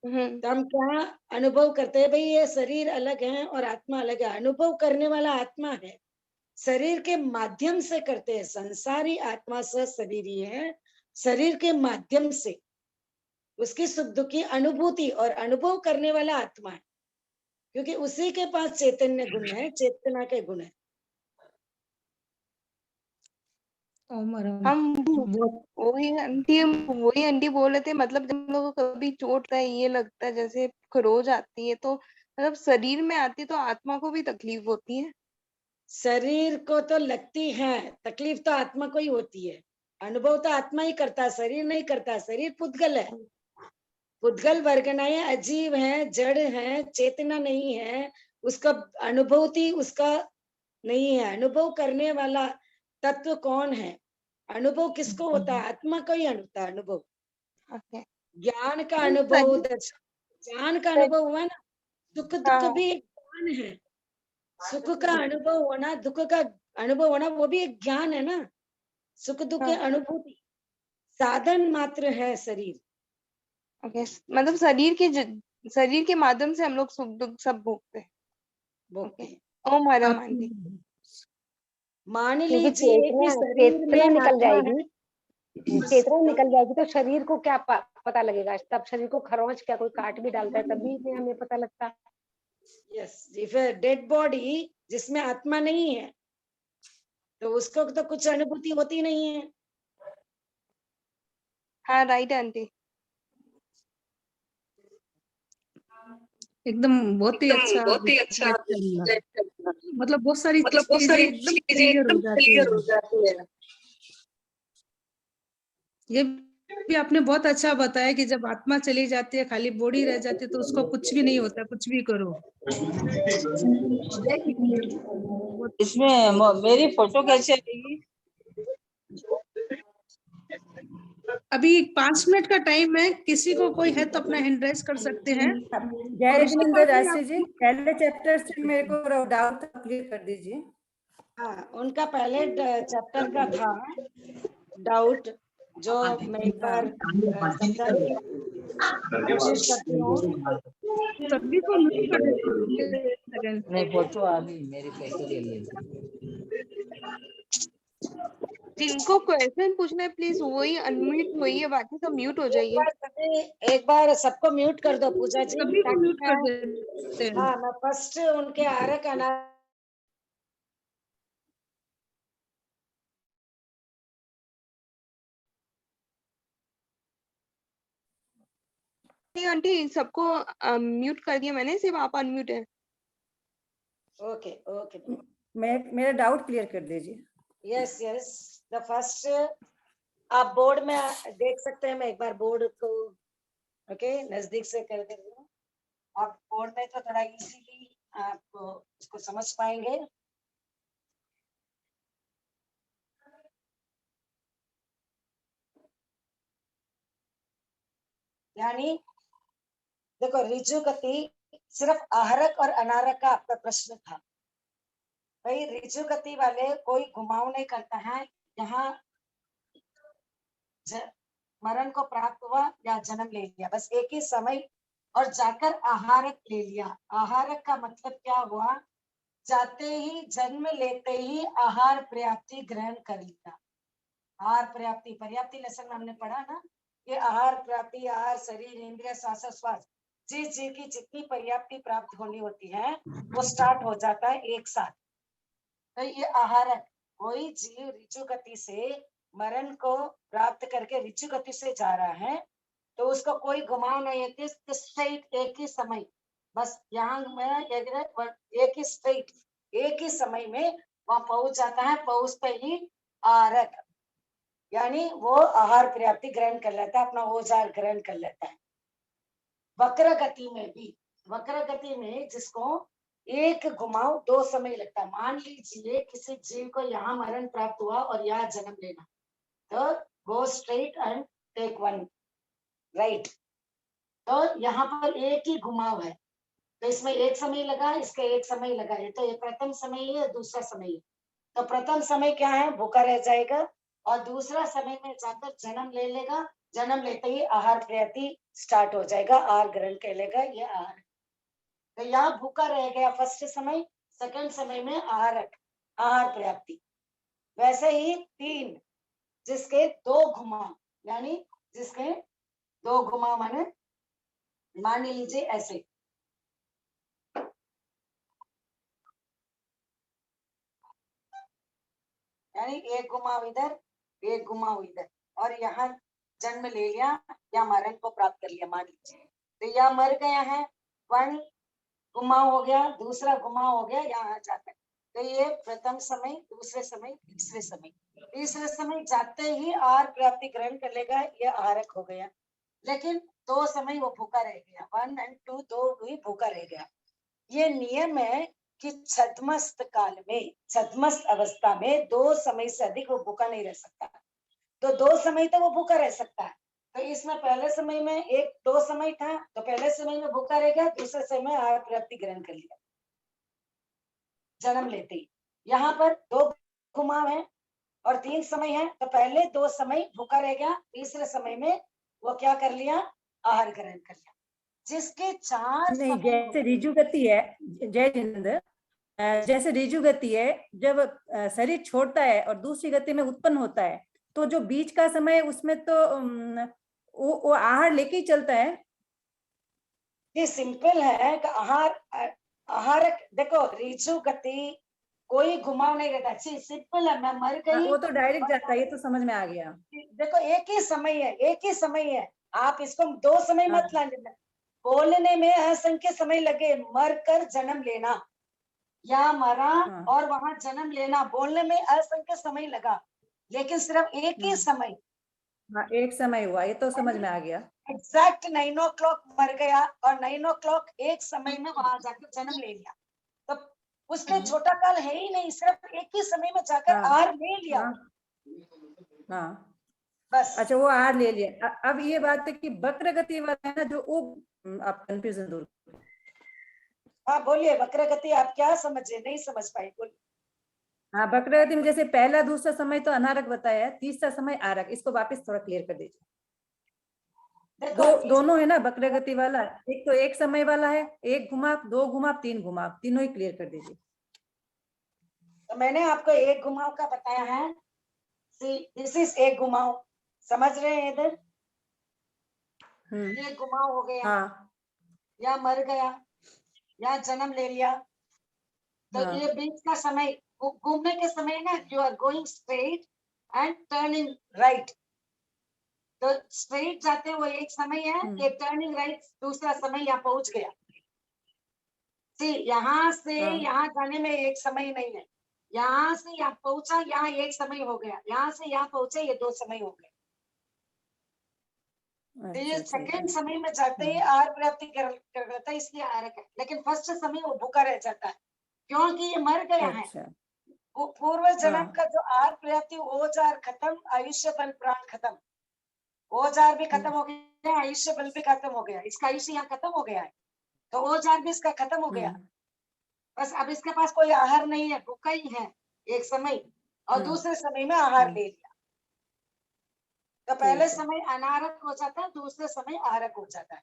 तो हम क्या अनुभव करते हैं, भाई ये शरीर अलग है और आत्मा अलग है। अनुभव करने वाला आत्मा है, शरीर के माध्यम से करते हैं। संसारी आत्मा से शरीर ही है, शरीर के माध्यम से उसकी सुख दुख की अनुभूति और अनुभव करने वाला आत्मा है, क्योंकि उसी के पास चैतन्य गुण है, चेतना के गुण है। हम वही आंटी बोल रहे थे, मतलब जब हम लोगों को कभी चोट है, ये लगता है जैसे खरोच आती है, तो मतलब शरीर में आती है, तो आत्मा को भी तकलीफ होती है। शरीर को तो लगती है तकलीफ, तो आत्मा को ही होती है। अनुभव तो आत्मा ही करता है, शरीर नहीं करता। शरीर पुद्गल है, पुद्गल वर्गनाएं अजीब हैं, जड़ हैं, चेतना नहीं है, उसका अनुभूति उसका नहीं है। अनुभव करने वाला तत्व कौन है? अनुभव किसको होता है? आत्मा को ही होता है अनुभव। ओके। ज्ञान का तो अनुभव, शरीर ज्ञान का अनुभव हुआ ना, सुख दुख हाँ भी एक ज्ञान है। सुख का अनुभव होना, दुख का अनुभव होना, वो भी एक ज्ञान है ना। सुख दुख के हाँ अनुभूति साधन मात्र है शरीर। ओके। मतलब शरीर के माध्यम से हम लोग सुख दुख सब भोगते हैं। भोगते ओके। हैं। ओम हरम आंटी। मान क्योंकि लीजिए कि शरीर चेतना में निकल आत्मा है। जाएगी, चेतना निकल जाएगी तो शरीर को क्या पता लगेगा? तब शरीर को खरोंच क्या कोई काट भी डालता है तभी में हमें पता लगता है। यस, इफ डेड बॉडी जिसमें आत्मा नहीं है तो उसको तो कुछ अनुभूति होती नहीं है। हाँ राइट आंटी। एकदम बहुत ही अच्छा विश्लेषण किया। मतलब बहुत सारी चीजें एकदम क्लियर हो जाती है। ये भी आपने बहुत अच्छा बताया कि जब आत्मा चली जाती है, खाली बॉडी रह जाती है, तो उसको कुछ भी नहीं होता, कुछ भी करो। इसमें मेरी फोटो कैसे आएगी? अभी 5 मिनट का टाइम है, किसी को कोई है तो अपना हैंड रेज कर सकते हैं। जय रघुनंदन राशि जी, पहले चैप्टर से मेरे को डाउट क्लियर कर दीजिए। हाँ, उनका पहले चैप्टर का था डाउट, जो मैं एक बार समझाने की कोशिश करती हूँ। सभी को म्यूट कर देते हैं। नहीं, फोटो आ गई मेरी, फोटो ले ली। जिनको क्वेश्चन पूछना है प्लीज वही अनम्यूट होइए, बाकी सब म्यूट हो जाइए। एक बार सबको म्यूट कर दो पूजा जी, सभी को ताकि म्यूट कर मैं, देते हैं। हाँ, मैं फर्स्ट उनके आरक आंटी सबको म्यूट कर दिया मैंने, सिर्फ आप अनम्यूट है। ओके ओके, मेरा डाउट क्लियर कर दीजिए। यस यस, द फर्स्ट आप बोर्ड में देख सकते हैं। मैं एक बार बोर्ड को ओके नजदीक से कर दे रही हूँ। आप बोर्ड में तो थोड़ा इजीली आप उसको समझ पाएंगे। यानी देखो, ऋजु गति सिर्फ आहरक और अनारक का आपका प्रश्न था। भाई ऋजु गति वाले कोई घुमाव नहीं करता है। यहाँ मरण को प्राप्त हुआ या जन्म ले लिया, बस एक ही समय, और जाकर आहारक ले लिया। आहारक का मतलब क्या हुआ? जाते ही, जन्म लेते ही आहार पर्याप्ति ग्रहण कर लिया। आहार पर्याप्ति, पर्याप्ति लेसन में हमने पढ़ा ना, ये आहार पर्याप्ति, आहार शरीर इंद्रिय श्वासोश्वास, जिस जीव की जितनी पर्याप्ति प्राप्त होनी होती है वो स्टार्ट हो जाता है एक साथ। तो ये आहारक, कोई जीव ऋजु गति से मरण को प्राप्त करके ऋजु गति से जा रहा है तो उसको कोई घुमाव नहीं है। स्ट्रेट एक ही समय, बस यहाँ में एक ही स्ट्रेट एक ही समय में वहां पहुंच जाता है। पहुंचते ही आहारक, यानी वो आहार पर्याप्ति ग्रहण कर लेता है, अपना औजार ग्रहण कर लेता है। वक्र गति में भी, वक्र गति में जिसको एक घुमाव 2 समय लगता है। मान लीजिए किसी जीव को यहाँ मरण प्राप्त हुआ और यहाँ जन्म लेना, तो go straight and take one right. तो यहाँ पर एक ही घुमाव है, तो इसमें एक समय लगा, इसका एक समय लगा है, तो ये प्रथम समय है, दूसरा समय है। तो प्रथम समय क्या है? भूखा रह जाएगा, और दूसरा समय में जाकर जन्म ले लेगा। जन्म लेते ही आहार पर्याप्ति स्टार्ट हो जाएगा, आहार ग्रहण कर लेगा। ये आहार, तो यहाँ भूखा रह गया फर्स्ट समय, सेकंड समय में आहार पर्याप्ति। वैसे ही 3 जिसके 2 घुमाव, यानी जिसके 2 घुमाव माने मान लीजिए ऐसे, यानी एक घुमाव इधर, एक घुमाव इधर, और यहाँ जन्म ले लिया या मरण को प्राप्त कर लिया मान लीजिए। तो यह मर गया है, 1 घुमाव हो गया, दूसरा घुमाव हो गया, यहाँ जाता है। तो ये प्रथम समय, दूसरे समय, तीसरे समय। तीसरे समय जाते ही आहार प्राप्ति ग्रहण कर लेगा, यह आहारक हो गया। लेकिन 2 समय वो भूखा रह गया, 1 and 2 2 भी भूखा रह गया। ये नियम है कि छद्मस्त काल में, छद्मस्त अवस्था में 2 समय से अधिक वो भूखा नहीं रह सकता। तो 2 समय तो वो भूखा रह सकता है। तो इसमें पहले समय में 2 समय था, तो पहले समय में भूखा रह गया, दूसरे समय में आहार प्राप्ति ग्रहण कर लिया जन्म लेते ही। यहाँ पर 2 घुमाव है और 3 समय है, तो पहले 2 समय भूखा रह गया, तीसरे समय में वो क्या कर लिया, आहार ग्रहण कर लिया। जिसके 4 नहीं, समय जैसे रिजु गति है, जय जिनेंद्र, जैसे रिजु गति है, जब शरीर छोड़ता है और दूसरी गति में उत्पन्न होता है, तो जो बीच का समय है उसमें तो वो आहार लेके ही चलता है। ये सिंपल है कि आहार देखो, रिजु गति कोई घुमाव नहीं रहता, सिंपल है। मैं मर गई, वो तो डायरेक्ट जाता है, ये तो समझ में आ गया। देखो एक ही समय है, एक ही समय है, आप इसको 2 समय मत लाने। बोलने में असंख्य समय लगे, मर कर जन्म लेना या मरा और वहां जन्म लेना, बोलने में असंख्य समय लगा, लेकिन सिर्फ एक ही समय, हाँ, एक समय हुआ, ये तो समझ में आ गया। एग्जैक्ट 9 o'clock मर गया और 9 o'clock एक समय में वहां जाकर जन्म ले लिया, तो उसमें छोटा काल है ही नहीं, सिर्फ एक ही समय में जाकर आहार ले लिया। हाँ, बस। अच्छा, वो आहार ले लिया। अब ये बात है कि वक्र गति वाला है ना, जो वो आप कंफ्यूजन दूर। हाँ बोलिए, वक्र गति आप क्या समझे, नहीं समझ पाए, बोलिए। हाँ, वक्र गति में जैसे पहला दूसरा समय तो अनारक बताया है, तीसरा समय आरक, इसको वापस थोड़ा क्लियर कर दीजिए। दोनों है ना वक्र गति वाला, एक तो एक समय वाला है, 1 घुमाव, 2 घुमाव, 3 घुमाव, तीनों ही क्लियर कर दीजिए। तो मैंने आपको 1 घुमाव का बताया है, दिस इज 1 घुमाव, समझ रहे हैं इधर? ये घुमाव हो गया। हाँ। या मर गया या जन्म ले लिया, तो ये बीच का समय, घूमने के समय ना, you are going straight and turning right, तो स्ट्रेट जाते हुए एक समय है, ये टर्निंग राइट दूसरा समय, यहाँ पहुंच गया। यहाँ से यहाँ जाने में एक समय नहीं है, यहाँ से यहाँ पहुंचा, यहाँ एक समय हो गया, यहाँ से यहाँ पहुंचे, ये 2 समय हो गए। तो ये सेकेंड समय में जाते ही आहार प्राप्ति कर लेता है, इसलिए आहारक है। लेकिन फर्स्ट समय वो भूखा रह जाता है, क्योंकि ये मर गया है। पूर्व जन्म का जो आहार प्राप्ति, ओजार खत्म, आयुष्य बल प्राण खत्म, ओजार भी खत्म हो गया, आयुष्य बल भी खत्म हो गया, इसका आयुष्य यहाँ खत्म हो गया है, तो ओजार भी इसका खत्म हो गया। बस अब इसके पास कोई आहार नहीं है, भूखा ही है एक समय, और दूसरे समय में आहार ले लिया, तो पहले समय अनारक हो जाता है, दूसरे समय आहारक हो जाता है।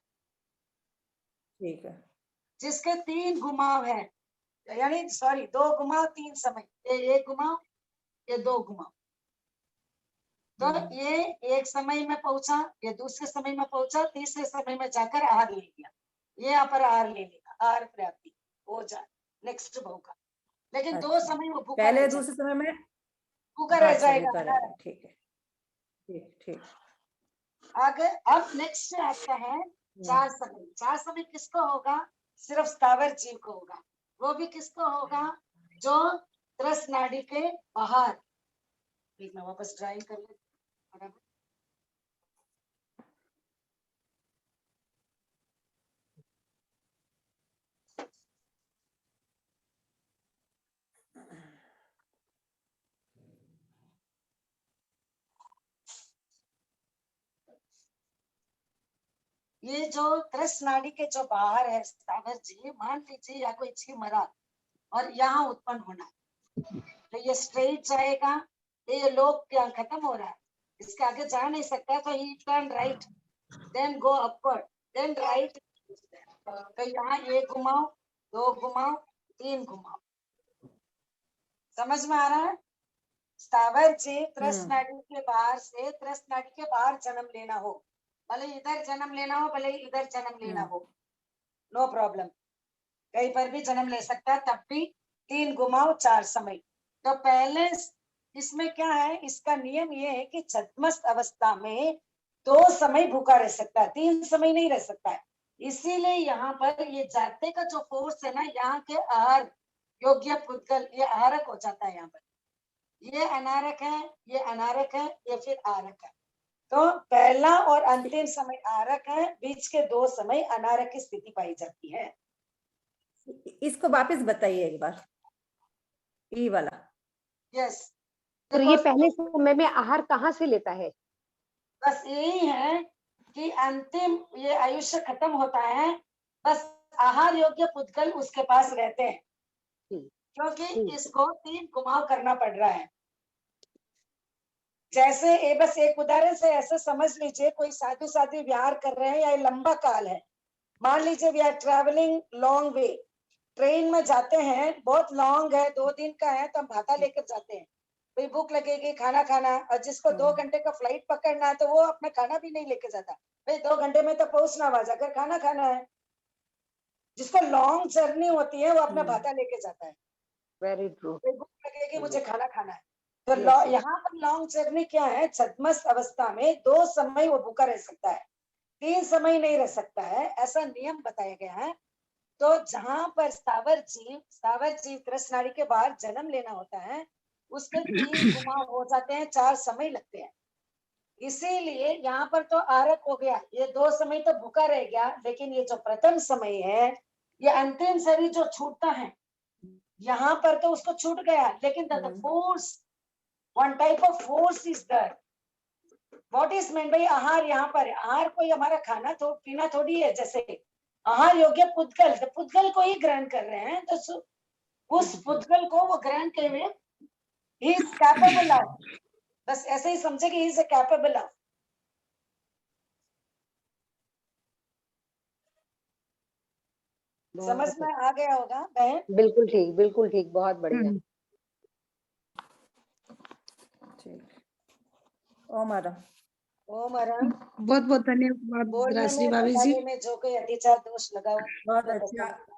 ठीक है। जिसके 3 घुमाव है, यानी सॉरी 2 घुमाव 3 समय, ये 1 घुमाव, ये 2 घुमाव, तो ये एक समय में पहुंचा, ये दूसरे समय में पहुंचा, तीसरे समय में जाकर आहार ले लिया, ये अपर आहार ले लेगा, आहार प्राप्ति हो जाए नेक्स्ट भाव का। लेकिन 2 समय वो भूखा, पहले दूसरे समय में भूखा रह जाएगा। ठीक है, ठीक। आगे अब नेक्स्ट आता है 4 समय। 4 समय किसको होगा? सिर्फ स्थावर जीव को होगा। वो भी किसको होगा? जो त्रस नाड़ी के बाहर, एक मैं वापस ड्राइंग कर ले, बराबर। ये जो त्रस नाड़ी के जो बाहर है स्थावर जीव, मान लीजिए या कोई जीव मरा और यहाँ उत्पन्न होना है, तो ये स्ट्रेट जाएगा, ये लोग क्या खत्म हो रहा है, इसके आगे जा नहीं सकता, तो ही turn right, then go upward, then right, तो यहाँ 1 घुमाओ, 2 घुमाओ, 3 घुमाओ। समझ में आ रहा है? स्थावर जीव त्रस नाड़ी के बाहर से त्रस नाड़ी के बाहर जन्म लेना हो, भले इधर जन्म लेना हो, भले इधर जन्म लेना हो, नो प्रॉब्लम, कहीं पर भी जन्म ले सकता है, तब भी 3 घुमाओ 4 समय। तो पहले इसमें क्या है, इसका नियम ये है कि छद्मस्त अवस्था में 2 समय भूखा रह सकता है, 3 समय नहीं रह सकता है। इसीलिए यहाँ पर ये जाते का जो फोर्स है ना, यहाँ के आहार योग्य पुद्गल, ये आहारक हो जाता है। यहाँ पर ये अनारक है, ये अनारक है, ये फिर आरक है। तो पहला और अंतिम समय आरक है, बीच के 2 समय अनारक की स्थिति पाई जाती है। इसको वापस बताइए एक बार, ई वाला। यस, तो ये पहले समय में आहार कहाँ से लेता है? बस यही है कि अंतिम ये आयुष्य खत्म होता है, बस आहार योग्य पुद्गल उसके पास रहते हैं, क्योंकि इसको 3 घुमाव करना पड़ रहा है। जैसे ये बस एक उदाहरण से ऐसे समझ लीजिए, कोई साधु साधु विहार कर रहे हैं या ये लंबा काल है, मान लीजिए we are travelling long way, train में जाते हैं, बहुत लॉन्ग है, 2 दिन का है, तो हम भाता लेकर जाते हैं, भाई भूख लगेगी, खाना खाना, और जिसको 2 घंटे का फ्लाइट पकड़ना है तो वो अपना खाना भी नहीं लेके जाता, भाई 2 घंटे में तो पहुंचना, वहां जाकर खाना खाना है। जिसको लॉन्ग जर्नी होती है वो अपना भाता लेके जाता है, वेरी ट्रू। भूख लगेगी, मुझे खाना खाना है। तो Yes, यहाँ पर लॉन्ग जर्नी क्या है, छद्मस्त अवस्था में 2 समय वो भूखा रह सकता है, 3 समय नहीं रह सकता है, ऐसा नियम बताया गया है। तो जहां पर स्थावर जीव कृष्णारी के बाहर जन्म लेना होता है, उसके 3 घुमाव हो जाते हैं, 4 समय लगते हैं। इसीलिए यहाँ पर तो आरक हो गया, ये 2 समय तो भूखा रह गया, लेकिन ये जो प्रथम समय है, ये अंतिम शरीर जो छूटता है, यहाँ पर तो उसको छूट गया, लेकिन the force, one type of force is there. What is meant by आहार? यहाँ पर आहार कोई हमारा खाना तो पीना थोड़ी है, जैसे आहार योग्य पुद्गल, तो पुद्गल को ही ग्रहण कर रहे हैं, तो उस पुद्गल को वो ग्रहण कर रहे हैं, ही इज कैपेबल ऑफ, बस ऐसे ही समझे कि ही इज कैपेबल ऑफ। समझ में आ गया होगा बहन? बिल्कुल ठीक, बिल्कुल ठीक, बहुत बढ़िया। ठीक, ओम आराम। ओम आराम। बहुत बहुत धन्यवाद बोलने राजश्री में भाभी जी। बताने में जो कोई अतिचार दोष लगाओ, बहुत तो अच्छा। बताओ।